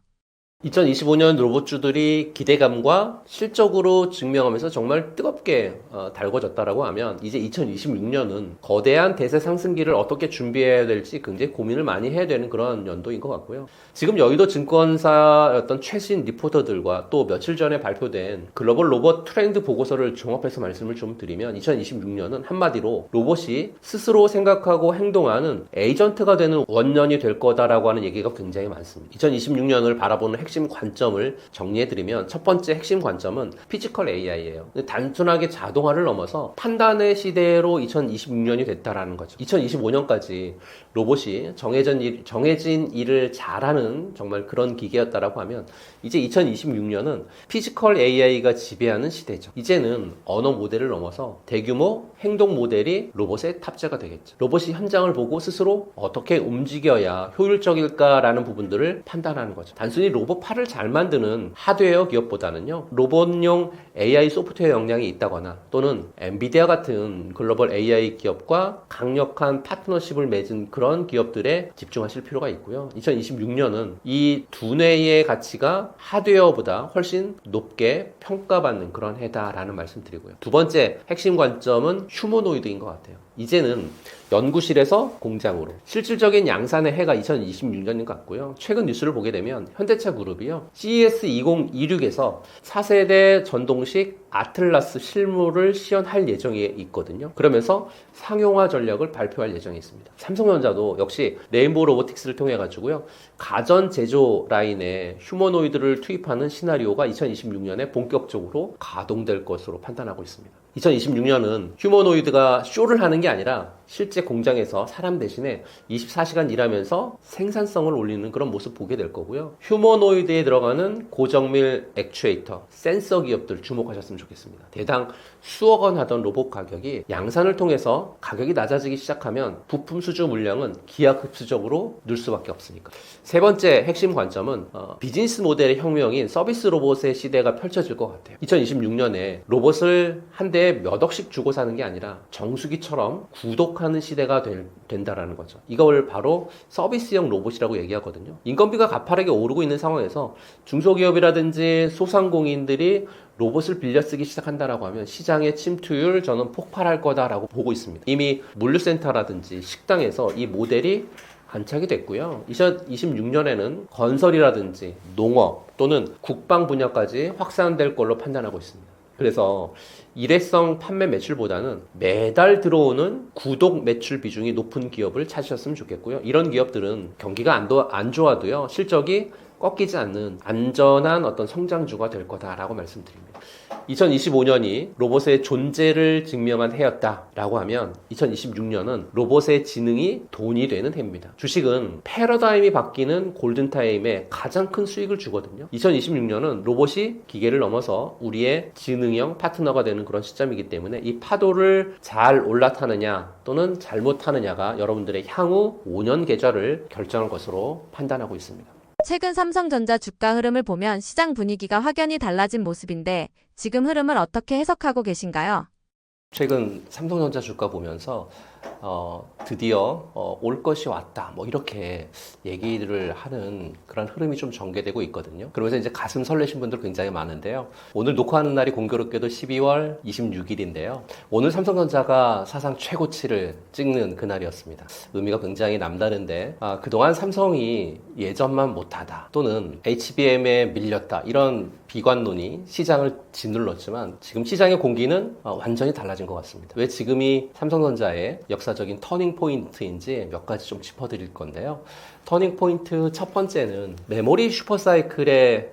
S1: 2025년 로봇주들이 기대감과 실적으로 증명하면서 정말 뜨겁게 달궈졌다라고 하면 이제 2026년은 거대한 대세 상승기를 어떻게 준비해야 될지 굉장히 고민을 많이 해야 되는 그런 연도인 것 같고요. 지금 여의도 증권사 어떤 최신 리포터들과 또 며칠 전에 발표된 글로벌 로봇 트렌드 보고서를 종합해서 말씀을 좀 드리면 2026년은 한마디로 로봇이 스스로 생각하고 행동하는 에이전트가 되는 원년이 될 거다라고 하는 얘기가 굉장히 많습니다. 2026년을 바라보는 핵심 핵심 관점을 정리해드리면 첫 번째 핵심 관점은 피지컬 AI예요. 단순하게 자동화를 넘어서 판단의 시대로 2026년이 됐다라는 거죠. 2025년까지 로봇이 정해진 일을 잘하는 정말 그런 기계였다라고 하면 이제 2026년은 피지컬 AI가 지배하는 시대죠. 이제는 언어 모델을 넘어서 대규모 행동 모델이 로봇에 탑재가 되겠죠. 로봇이 현장을 보고 스스로 어떻게 움직여야 효율적일까라는 부분들을 판단하는 거죠. 단순히 로봇 팔을 잘 만드는 하드웨어 기업보다는요, 로봇용 AI 소프트웨어 역량이 있다거나 또는 엔비디아 같은 글로벌 AI 기업과 강력한 파트너십을 맺은 그런 기업들에 집중하실 필요가 있고요. 2026년은 이 두뇌의 가치가 하드웨어보다 훨씬 높게 평가받는 그런 해다라는 말씀 드리고요. 두 번째 핵심 관점은 휴머노이드인 것 같아요. 이제는 연구실에서 공장으로 실질적인 양산의 해가 2026년인 것 같고요. 최근 뉴스를 보게 되면 현대차 그룹이요, CES 2026에서 4세대 전동식 아틀라스 실물을 시연할 예정에 있거든요. 그러면서 상용화 전략을 발표할 예정에 있습니다. 삼성전자도 역시 레인보우 로보틱스를 통해 가지고요, 가전 제조 라인에 휴머노이드를 투입하는 시나리오가 2026년에 본격적으로 가동될 것으로 판단하고 있습니다. 2026년은 휴머노이드가 쇼를 하는 게 아니라 실제 공장에서 사람 대신에 24시간 일하면서 생산성을 올리는 그런 모습 보게 될 거고요. 휴머노이드에 들어가는 고정밀 액추에이터, 센서 기업들 주목하셨으면 좋겠습니다. 대당 수억 원 하던 로봇 가격이 양산을 통해서 가격이 낮아지기 시작하면 부품 수주 물량은 기하급수적으로 늘 수밖에 없으니까. 세 번째 핵심 관점은 비즈니스 모델의 혁명인 서비스 로봇의 시대가 펼쳐질 것 같아요. 2026년에 로봇을 한 대에 몇 억씩 주고 사는 게 아니라 정수기처럼 구독하는 시대가 된다라는 거죠. 이걸 바로 서비스형 로봇이라고 얘기하거든요. 인건비가 가파르게 오르고 있는 상황에서 중소기업이라든지 소상공인들이 로봇을 빌려 쓰기 시작한다라고 하면 시장의 침투율 저는 폭발할 거다라고 보고 있습니다. 이미 물류센터라든지 식당에서 이 모델이 안착이 됐고요. 2026년에는 건설이라든지 농업 또는 국방 분야까지 확산될 걸로 판단하고 있습니다. 그래서 일회성 판매 매출보다는 매달 들어오는 구독 매출 비중이 높은 기업을 찾으셨으면 좋겠고요. 이런 기업들은 경기가 안 좋아도요, 실적이 꺾이지 않는 안전한 어떤 성장주가 될 거다라고 말씀드립니다. 2025년이 로봇의 존재를 증명한 해였다라고 하면 2026년은 로봇의 지능이 돈이 되는 해입니다. 주식은 패러다임이 바뀌는 골든타임에 가장 큰 수익을 주거든요. 2026년은 로봇이 기계를 넘어서 우리의 지능형 파트너가 되는 그런 시점이기 때문에 이 파도를 잘 올라타느냐 또는 잘못타느냐가 여러분들의 향후 5년 계좌를 결정할 것으로 판단하고 있습니다.
S2: 최근 삼성전자 주가 흐름을 보면 시장 분위기가 확연히 달라진 모습인데 지금 흐름을 어떻게 해석하고 계신가요?
S1: 최근 삼성전자 주가 보면서 드디어 올 것이 왔다 뭐 이렇게 얘기를 하는 그런 흐름이 좀 전개되고 있거든요. 그러면서 이제 가슴 설레신 분들 굉장히 많은데요. 오늘 녹화하는 날이 공교롭게도 12월 26일인데요. 오늘 삼성전자가 사상 최고치를 찍는 그날이었습니다. 의미가 굉장히 남다른데 그동안 삼성이 예전만 못하다 또는 HBM에 밀렸다 이런 비관론이 시장을 짓눌렀지만 지금 시장의 공기는 완전히 달라진 것 같습니다. 왜 지금이 삼성전자의 역사적인 터닝 포인트인지 몇 가지 좀 짚어드릴 건데요. 터닝 포인트 첫 번째는 메모리 슈퍼사이클의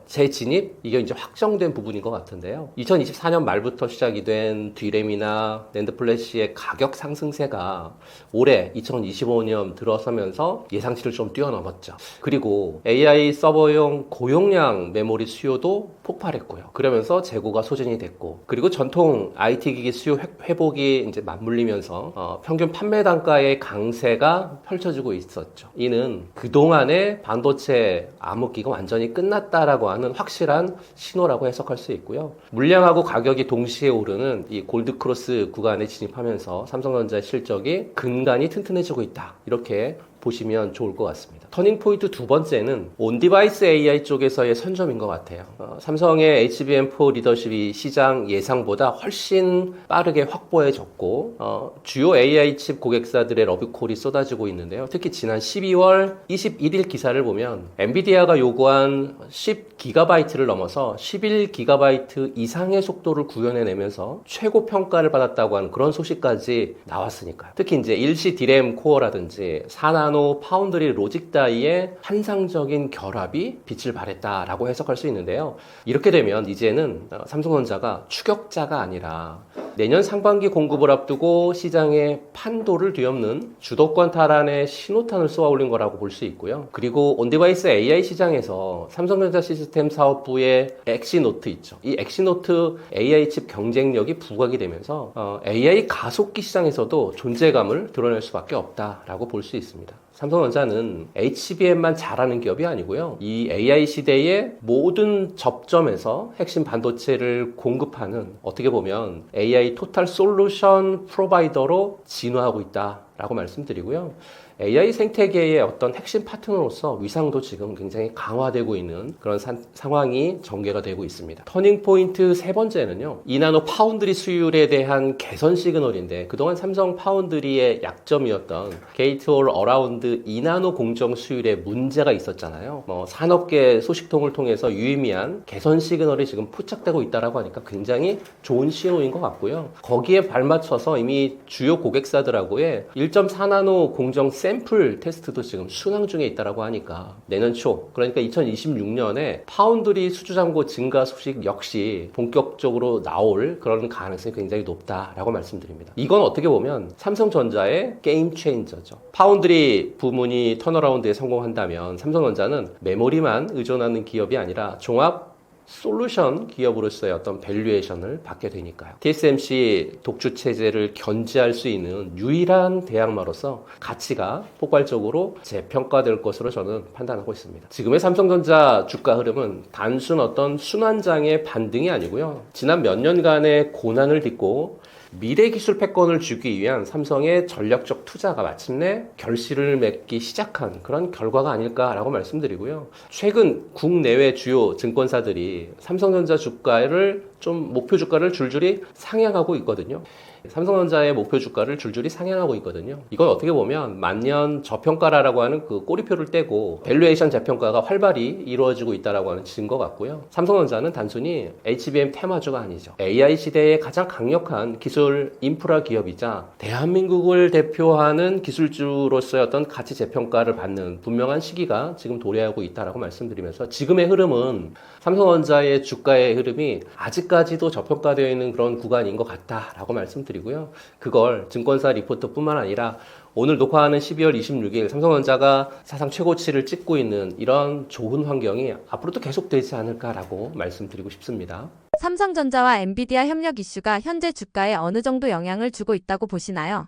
S1: 재진입, 이게 이제 확정된 부분인 것 같은데요. 2024년 말부터 시작이 된 D램이나 낸드 플래시의 가격 상승세가 올해 2025년 들어서면서 예상치를 좀 뛰어넘었죠. 그리고 AI 서버용 고용량 메모리 수요도 폭발했고요. 그러면서 재고가 소진이 됐고, 그리고 전통 IT 기기 수요 회복이 이제 맞물리면서 평균 판매 단가의 강세가 펼쳐지고 있었죠. 이는 그동안의 반도체 암흑기가 완전히 끝났다라고 하는 확실한 신호라고 해석할 수 있고요. 물량하고 가격이 동시에 오르는 이 골드크로스 구간에 진입하면서 삼성전자의 실적이 근간이 튼튼해지고 있다. 이렇게 보시면 좋을 것 같습니다. 터닝 포인트 두 번째는 온디바이스 AI 쪽에서의 선점인 것 같아요. 삼성의 HBM4 리더십이 시장 예상보다 훨씬 빠르게 확보해졌고 주요 AI 칩 고객사들의 러브콜이 쏟아지고 있는데요. 특히 지난 12월 21일 기사를 보면 엔비디아가 요구한 10GB를 넘어서 11GB 이상의 속도를 구현해내면서 최고 평가를 받았다고 하는 그런 소식까지 나왔으니까요. 특히 이제 일시 D램 코어라든지 4나노 3나노 파운드리 로직 다이의 환상적인 결합이 빛을 발했다라고 해석할 수 있는데요. 이렇게 되면 이제는 삼성전자가 추격자가 아니라 내년 상반기 공급을 앞두고 시장의 판도를 뒤엎는 주도권 탈환의 신호탄을 쏘아 올린 거라고 볼 수 있고요. 그리고 온디바이스 AI 시장에서 삼성전자 시스템 사업부의 엑시노트 있죠. 이 엑시노트 AI 칩 경쟁력이 부각이 되면서 AI 가속기 시장에서도 존재감을 드러낼 수밖에 없다라고 볼 수 있습니다. 삼성전자는 HBM만 잘하는 기업이 아니고요. 이 AI 시대의 모든 접점에서 핵심 반도체를 공급하는, 어떻게 보면 AI 토탈 솔루션 프로바이더로 진화하고 있다라고 말씀드리고요. AI 생태계의 어떤 핵심 파트너로서 위상도 지금 굉장히 강화되고 있는 그런 상황이 전개가 되고 있습니다. 터닝 포인트 세 번째는요, 2나노 파운드리 수율에 대한 개선 시그널인데, 그동안 삼성 파운드리의 약점이었던 게이트 올 어라운드 2나노 공정 수율에 문제가 있었잖아요. 산업계 소식통을 통해서 유의미한 개선 시그널이 지금 포착되고 있다라고 하니까 굉장히 좋은 신호인 것 같고요. 거기에 발맞춰서 이미 주요 고객사들하고의 1.4나노 공정 샘플 테스트도 지금 순항 중에 있다라고 하니까 내년 초, 그러니까 2026년에 파운드리 수주잔고 증가 소식 역시 본격적으로 나올 그런 가능성이 굉장히 높다라고 말씀드립니다. 이건 어떻게 보면 삼성전자의 게임 체인저죠. 파운드리 부문이 턴어라운드에 성공한다면 삼성전자는 메모리만 의존하는 기업이 아니라 종합 솔루션 기업으로서의 어떤 밸류에이션을 받게 되니까요. TSMC 독주 체제를 견지할 수 있는 유일한 대항마로서 가치가 폭발적으로 재평가될 것으로 저는 판단하고 있습니다. 지금의 삼성전자 주가 흐름은 단순 어떤 순환장의 반등이 아니고요. 지난 몇 년간의 고난을 딛고 미래 기술 패권을 주기 위한 삼성의 전략적 투자가 마침내 결실을 맺기 시작한 그런 결과가 아닐까라고 말씀드리고요. 최근 국내외 주요 증권사들이 삼성전자 주가를 좀 목표 주가를 줄줄이 상향하고 있거든요. 삼성전자의 목표 주가를 줄줄이 상향하고 있거든요. 이건 어떻게 보면 만년 저평가라고 하는 그 꼬리표를 떼고 밸류에이션 재평가가 활발히 이루어지고 있다라고 하는 증거 같고요. 삼성전자는 단순히 HBM 테마주가 아니죠. AI 시대의 가장 강력한 기술 인프라 기업이자 대한민국을 대표하는 기술주로서의 어떤 가치 재평가를 받는 분명한 시기가 지금 도래하고 있다라고 말씀드리면서, 지금의 흐름은 삼성전자의 주가의 흐름이 아직까지도 저평가되어 있는 그런 구간인 것 같다라고 말씀드리고요. 그걸 증권사 리포트뿐만 아니라 오늘 녹화하는 12월 26일 삼성전자가 사상 최고치를 찍고 있는 이런 좋은 환경이 앞으로도 계속되지 않을까라고 말씀드리고 싶습니다.
S2: 삼성전자와 엔비디아 협력 이슈가 현재 주가에 어느 정도 영향을 주고 있다고 보시나요?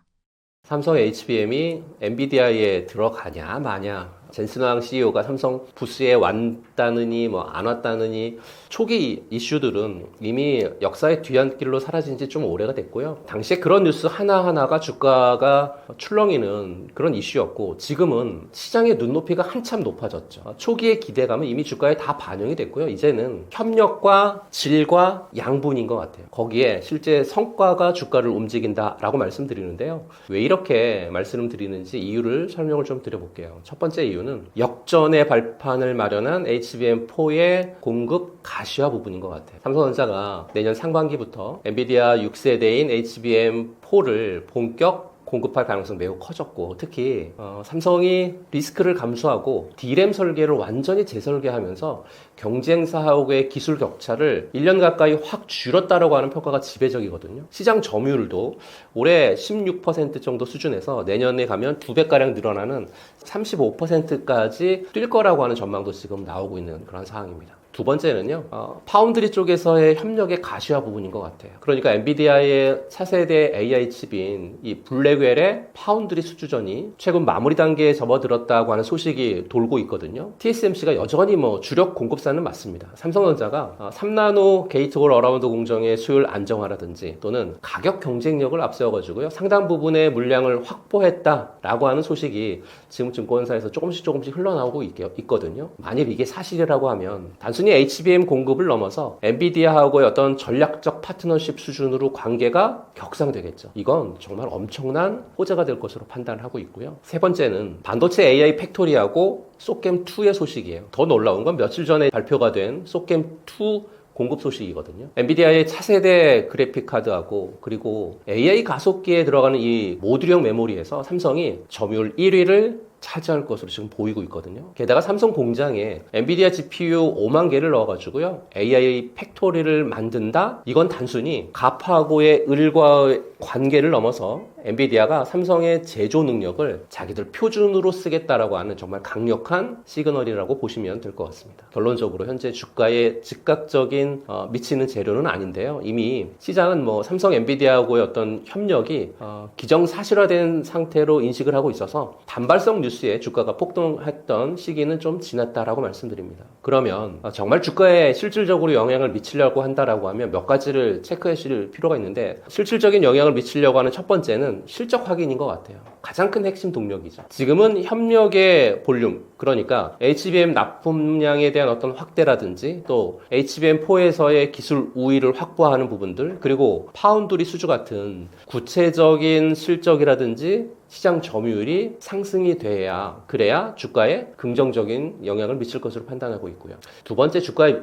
S1: 삼성 HBM이 엔비디아에 들어가냐 마냐, 젠슨 황 CEO가 삼성 부스에 왔다느니 안 왔다느니, 초기 이슈들은 이미 역사의 뒤안길로 사라진 지 좀 오래가 됐고요. 당시에 그런 뉴스 하나하나가 주가가 출렁이는 그런 이슈였고, 지금은 시장의 눈높이가 한참 높아졌죠. 초기의 기대감은 이미 주가에 다 반영이 됐고요. 이제는 협력과 질과 양분인 것 같아요. 거기에 실제 성과가 주가를 움직인다라고 말씀드리는데요. 왜 이렇게 말씀을 드리는지 이유를 설명을 좀 드려볼게요. 첫 번째 이유는 역전의 발판을 마련한 HBM4의 공급 가시화 부분인 것 같아요. 삼성전자가 내년 상반기부터 엔비디아 6세대인 HBM4를 본격 공급할 가능성이 매우 커졌고, 특히 삼성이 리스크를 감수하고 D램 설계를 완전히 재설계하면서 경쟁사하고의 기술 격차를 1년 가까이 확 줄였다라고 하는 평가가 지배적이거든요. 시장 점유율도 올해 16% 정도 수준에서 내년에 가면 2배가량 늘어나는 35%까지 뛸 거라고 하는 전망도 지금 나오고 있는 그런 상황입니다. 두 번째는요, 파운드리 쪽에서의 협력의 가시화 부분인 것 같아요. 그러니까 엔비디아의 차세대 AI 칩인 이 블랙웰의 파운드리 수주전이 최근 마무리 단계에 접어들었다고 하는 소식이 돌고 있거든요. TSMC가 여전히 주력 공급사는 맞습니다. 삼성전자가 3나노 게이트 올 어라운드 공정의 수율 안정화라든지 또는 가격 경쟁력을 앞세워가지고요, 상당 부분의 물량을 확보했다라고 하는 소식이 지금 증권사에서 조금씩 흘러나오고 있거든요. 만일 이게 사실이라고 하면 단순히 HBM 공급을 넘어서 엔비디아하고의 어떤 전략적 파트너십 수준으로 관계가 격상되겠죠. 이건 정말 엄청난 호재가 될 것으로 판단하고 있고요. 세 번째는 반도체 AI 팩토리하고 소겜2의 소식이에요. 더 놀라운 건 며칠 전에 발표가 된 소겜2 공급 소식이거든요. 엔비디아의 차세대 그래픽 카드하고 그리고 AI 가속기에 들어가는 이 모듈형 메모리에서 삼성이 점유율 1위를 차지할 것으로 지금 보이고 있거든요. 게다가 삼성 공장에 엔비디아 GPU 5만 개를 넣어가지고요, AI 팩토리를 만든다? 이건 단순히 갑하고의 을과의 관계를 넘어서 엔비디아가 삼성의 제조 능력을 자기들 표준으로 쓰겠다라고 하는 정말 강력한 시그널이라고 보시면 될 것 같습니다. 결론적으로 현재 주가에 즉각적인 미치는 재료는 아닌데요. 이미 시장은 뭐 삼성 엔비디아하고의 어떤 협력이 기정사실화된 상태로 인식을 하고 있어서 단발성 뉴스에 주가가 폭등했던 시기는 좀 지났다라고 말씀드립니다. 그러면 정말 주가에 실질적으로 영향을 미치려고 한다라고 하면 몇 가지를 체크하실 필요가 있는데, 실질적인 영향을 미치려고 하는 첫 번째는 실적 확인인 것 같아요. 가장 큰 핵심 동력이죠. 지금은 협력의 볼륨, 그러니까 HBM 납품량에 대한 어떤 확대라든지 또 HBM4에서의 기술 우위를 확보하는 부분들, 그리고 파운드리 수주 같은 구체적인 실적이라든지 시장 점유율이 상승이 돼야, 그래야 주가에 긍정적인 영향을 미칠 것으로 판단하고 있고요. 두 번째, 주가에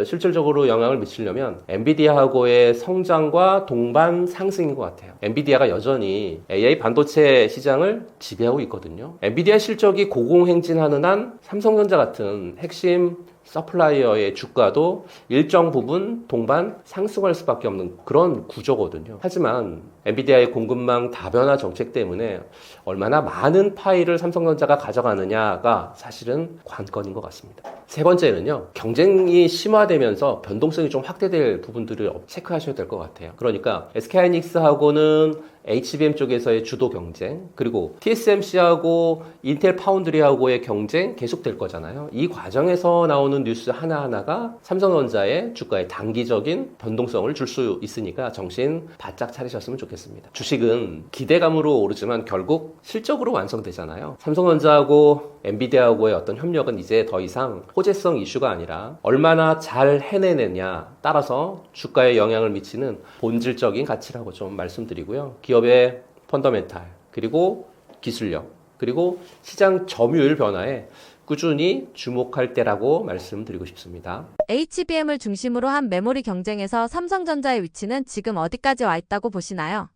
S1: 실질적으로 영향을 미치려면 엔비디아하고의 성장과 동반 상승인 것 같아요. 엔비디아가 여전히 AI 반도체 시장을 지배하고 있거든요. 엔비디아 실적이 고공행진하는 한 삼성전자 같은 핵심 서플라이어의 주가도 일정 부분 동반 상승할 수밖에 없는 그런 구조거든요. 하지만 엔비디아의 공급망 다변화 정책 때문에 얼마나 많은 파일을 삼성전자가 가져가느냐가 사실은 관건인 것 같습니다. 세 번째는요, 경쟁이 심화되면서 변동성이 좀 확대될 부분들을 체크하셔야 될 것 같아요. 그러니까 SK하이닉스하고는 HBM 쪽에서의 주도 경쟁, 그리고 TSMC하고 인텔 파운드리하고의 경쟁 계속될 거잖아요. 이 과정에서 나오는 뉴스 하나하나가 삼성전자의 주가에 단기적인 변동성을 줄 수 있으니까 정신 바짝 차리셨으면 좋겠습니다. 주식은 기대감으로 오르지만 결국 실적으로 완성되잖아요. 삼성전자하고 엔비디아하고의 어떤 협력은 이제 더 이상 호재성 이슈가 아니라 얼마나 잘 해내느냐 따라서 주가에 영향을 미치는 본질적인 가치라고 좀 말씀드리고요. 기업의 펀더멘탈, 그리고 기술력, 그리고 시장 점유율 변화에 꾸준히 주목할 때라고 말씀드리고 싶습니다.
S2: HBM을 중심으로 한 메모리 경쟁에서 삼성전자의 위치는 지금 어디까지 와 있다고 보시나요?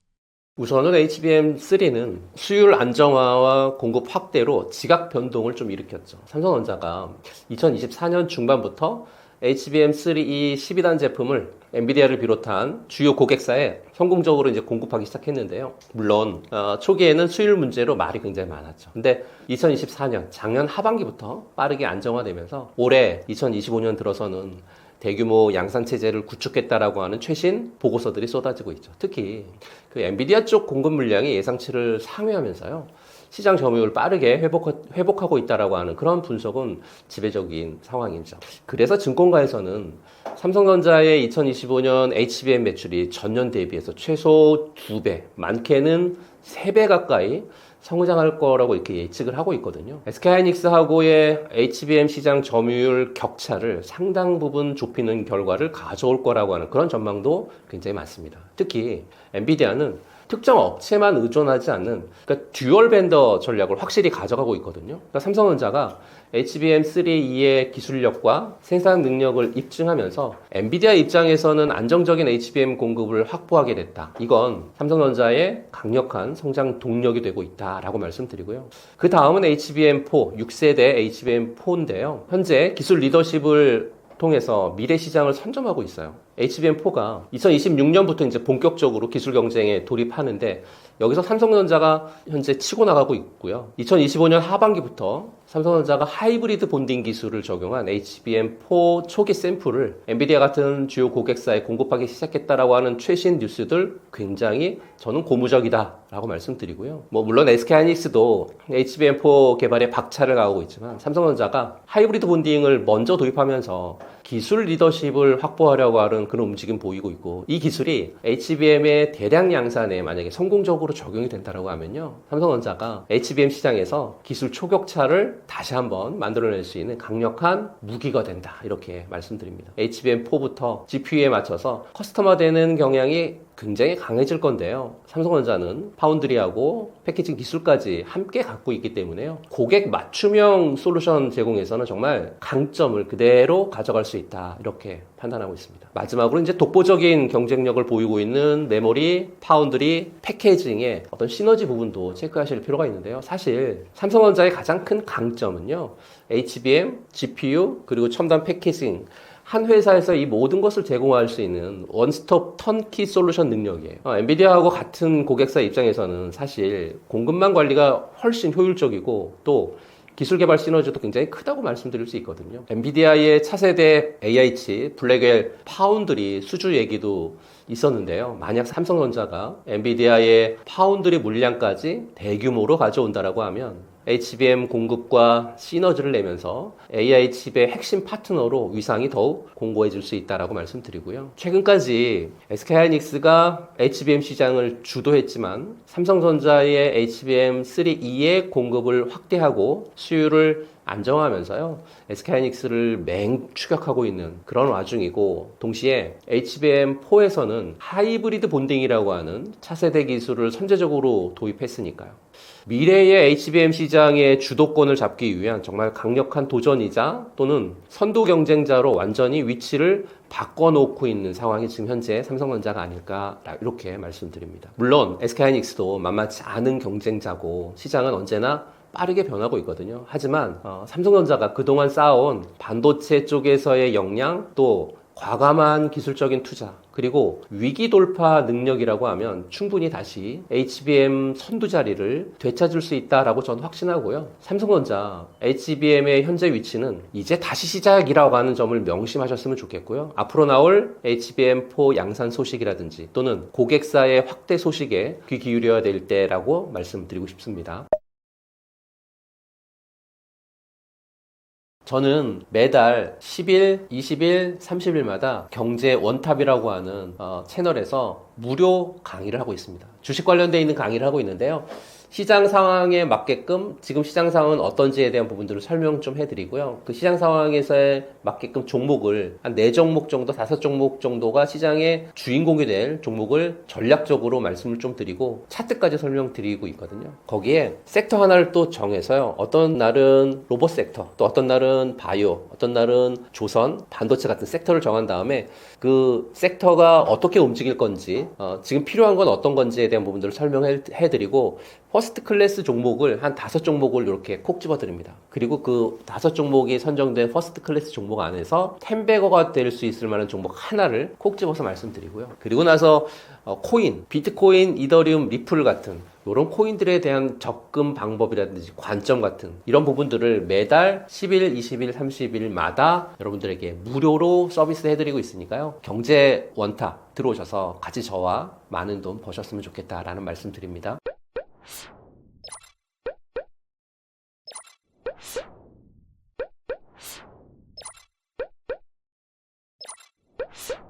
S1: 우선은 HBM3는 수율 안정화와 공급 확대로 지각 변동을 좀 일으켰죠. 삼성전자가 2024년 중반부터 HBM3E 12단 제품을 엔비디아를 비롯한 주요 고객사에 성공적으로 이제 공급하기 시작했는데요. 물론 초기에는 수율 문제로 말이 굉장히 많았죠. 근데 2024년 작년 하반기부터 빠르게 안정화되면서 올해 2025년 들어서는 대규모 양산 체제를 구축했다라고 하는 최신 보고서들이 쏟아지고 있죠. 특히 그 엔비디아 쪽 공급 물량이 예상치를 상회하면서요, 시장 점유율을 빠르게 회복하고 있다라고 하는 그런 분석은 지배적인 상황이죠. 그래서 증권가에서는 삼성전자의 2025년 HBM 매출이 전년 대비해서 최소 2배, 많게는 3배 가까이 성장할 거라고 이렇게 예측을 하고 있거든요. SK하이닉스하고의 HBM 시장 점유율 격차를 상당 부분 좁히는 결과를 가져올 거라고 하는 그런 전망도 굉장히 많습니다. 특히 엔비디아는 특정 업체만 의존하지 않는, 그러니까 듀얼 벤더 전략을 확실히 가져가고 있거든요. 그러니까 삼성전자가 HBM3E의 기술력과 생산 능력을 입증하면서 엔비디아 입장에서는 안정적인 HBM 공급을 확보하게 됐다. 이건 삼성전자의 강력한 성장 동력이 되고 있다라고 말씀드리고요. 그 다음은 HBM4, 6세대 HBM4인데요. 현재 기술 리더십을 통해서 미래 시장을 선점하고 있어요. HBM4가 2026년부터 이제 본격적으로 기술 경쟁에 돌입하는데, 여기서 삼성전자가 현재 치고 나가고 있고요. 2025년 하반기부터 삼성전자가 하이브리드 본딩 기술을 적용한 HBM4 초기 샘플을 엔비디아 같은 주요 고객사에 공급하기 시작했다라고 하는 최신 뉴스들 굉장히 저는 고무적이다라고 말씀드리고요. 물론 SK하이닉스도 HBM4 개발에 박차를 가하고 있지만 삼성전자가 하이브리드 본딩을 먼저 도입하면서 기술 리더십을 확보하려고 하는 그런 움직임 보이고 있고, 이 기술이 HBM의 대량 양산에 만약에 성공적으로 적용이 된다고 하면요, 삼성전자가 HBM 시장에서 기술 초격차를 다시 한번 만들어낼 수 있는 강력한 무기가 된다, 이렇게 말씀드립니다. HBM4부터 GPU에 맞춰서 커스터마되는 경향이 굉장히 강해질 건데요. 삼성전자는 파운드리하고 패키징 기술까지 함께 갖고 있기 때문에요. 고객 맞춤형 솔루션 제공에서는 정말 강점을 그대로 가져갈 수 있다. 이렇게 판단하고 있습니다. 마지막으로 이제 독보적인 경쟁력을 보이고 있는 메모리, 파운드리, 패키징의 어떤 시너지 부분도 체크하실 필요가 있는데요. 사실 삼성전자의 가장 큰 강점은요. HBM, GPU, 그리고 첨단 패키징 한 회사에서 이 모든 것을 제공할 수 있는 원스톱 턴키 솔루션 능력이에요. 엔비디아하고 같은 고객사 입장에서는 사실 공급망 관리가 훨씬 효율적이고 또 기술 개발 시너지도 굉장히 크다고 말씀드릴 수 있거든요. 엔비디아의 차세대 AI칩, 블랙웰, 파운드리 수주 얘기도 있었는데요. 만약 삼성전자가 엔비디아의 파운드리 물량까지 대규모로 가져온다라고 하면 HBM 공급과 시너지를 내면서 AI 칩의 핵심 파트너로 위상이 더욱 공고해질 수 있다라고 말씀드리고요. 최근까지 SK하이닉스가 HBM 시장을 주도했지만 삼성전자의 HBM3E의 공급을 확대하고 수요를 안정화하면서요. SK하이닉스를 맹추격하고 있는 그런 와중이고 동시에 HBM4에서는 하이브리드 본딩이라고 하는 차세대 기술을 선제적으로 도입했으니까요. 미래의 HBM 시장의 주도권을 잡기 위한 정말 강력한 도전이자 또는 선도 경쟁자로 완전히 위치를 바꿔놓고 있는 상황이 지금 현재 삼성전자가 아닐까 이렇게 말씀드립니다. 물론 SK하이닉스도 만만치 않은 경쟁자고 시장은 언제나 빠르게 변하고 있거든요. 하지만 삼성전자가 그동안 쌓아온 반도체 쪽에서의 역량 또 과감한 기술적인 투자 그리고 위기 돌파 능력이라고 하면 충분히 다시 HBM 선두 자리를 되찾을 수 있다라고 저는 확신하고요. 삼성전자 HBM의 현재 위치는 이제 다시 시작이라고 하는 점을 명심하셨으면 좋겠고요. 앞으로 나올 HBM4 양산 소식이라든지 또는 고객사의 확대 소식에 귀 기울여야 될 때라고 말씀드리고 싶습니다. 저는 매달 10일, 20일, 30일마다 경제 원탑이라고 하는 채널에서 무료 강의를 하고 있습니다. 주식 관련되어 있는 강의를 하고 있는데요. 시장 상황에 맞게끔 지금 시장 상황은 어떤지에 대한 부분들을 설명 좀 해드리고요. 그 시장 상황에서 맞게끔 종목을 한 4종목 정도, 5종목 정도가 시장의 주인공이 될 종목을 전략적으로 말씀을 좀 드리고 차트까지 설명드리고 있거든요. 거기에 섹터 하나를 또 정해서요. 어떤 날은 로봇 섹터, 또 어떤 날은 바이오, 어떤 날은 조선, 반도체 같은 섹터를 정한 다음에 그 섹터가 어떻게 움직일 건지, 지금 필요한 건 어떤 건지에 대한 부분들을 설명해드리고 퍼스트 클래스 종목을 한 5종목을 이렇게 콕 집어드립니다. 그리고 그 5종목이 선정된 퍼스트 클래스 종목 안에서 10배거가 될 수 있을 만한 종목 하나를 콕 집어서 말씀드리고요. 그리고 나서 코인, 비트코인, 이더리움, 리플 같은 이런 코인들에 대한 접근 방법이라든지 관점 같은 이런 부분들을 매달 10일, 20일, 30일마다 여러분들에게 무료로 서비스 해드리고 있으니까요. 경제 원탑 들어오셔서 같이 저와 많은 돈 버셨으면 좋겠다라는 말씀 드립니다.
S4: you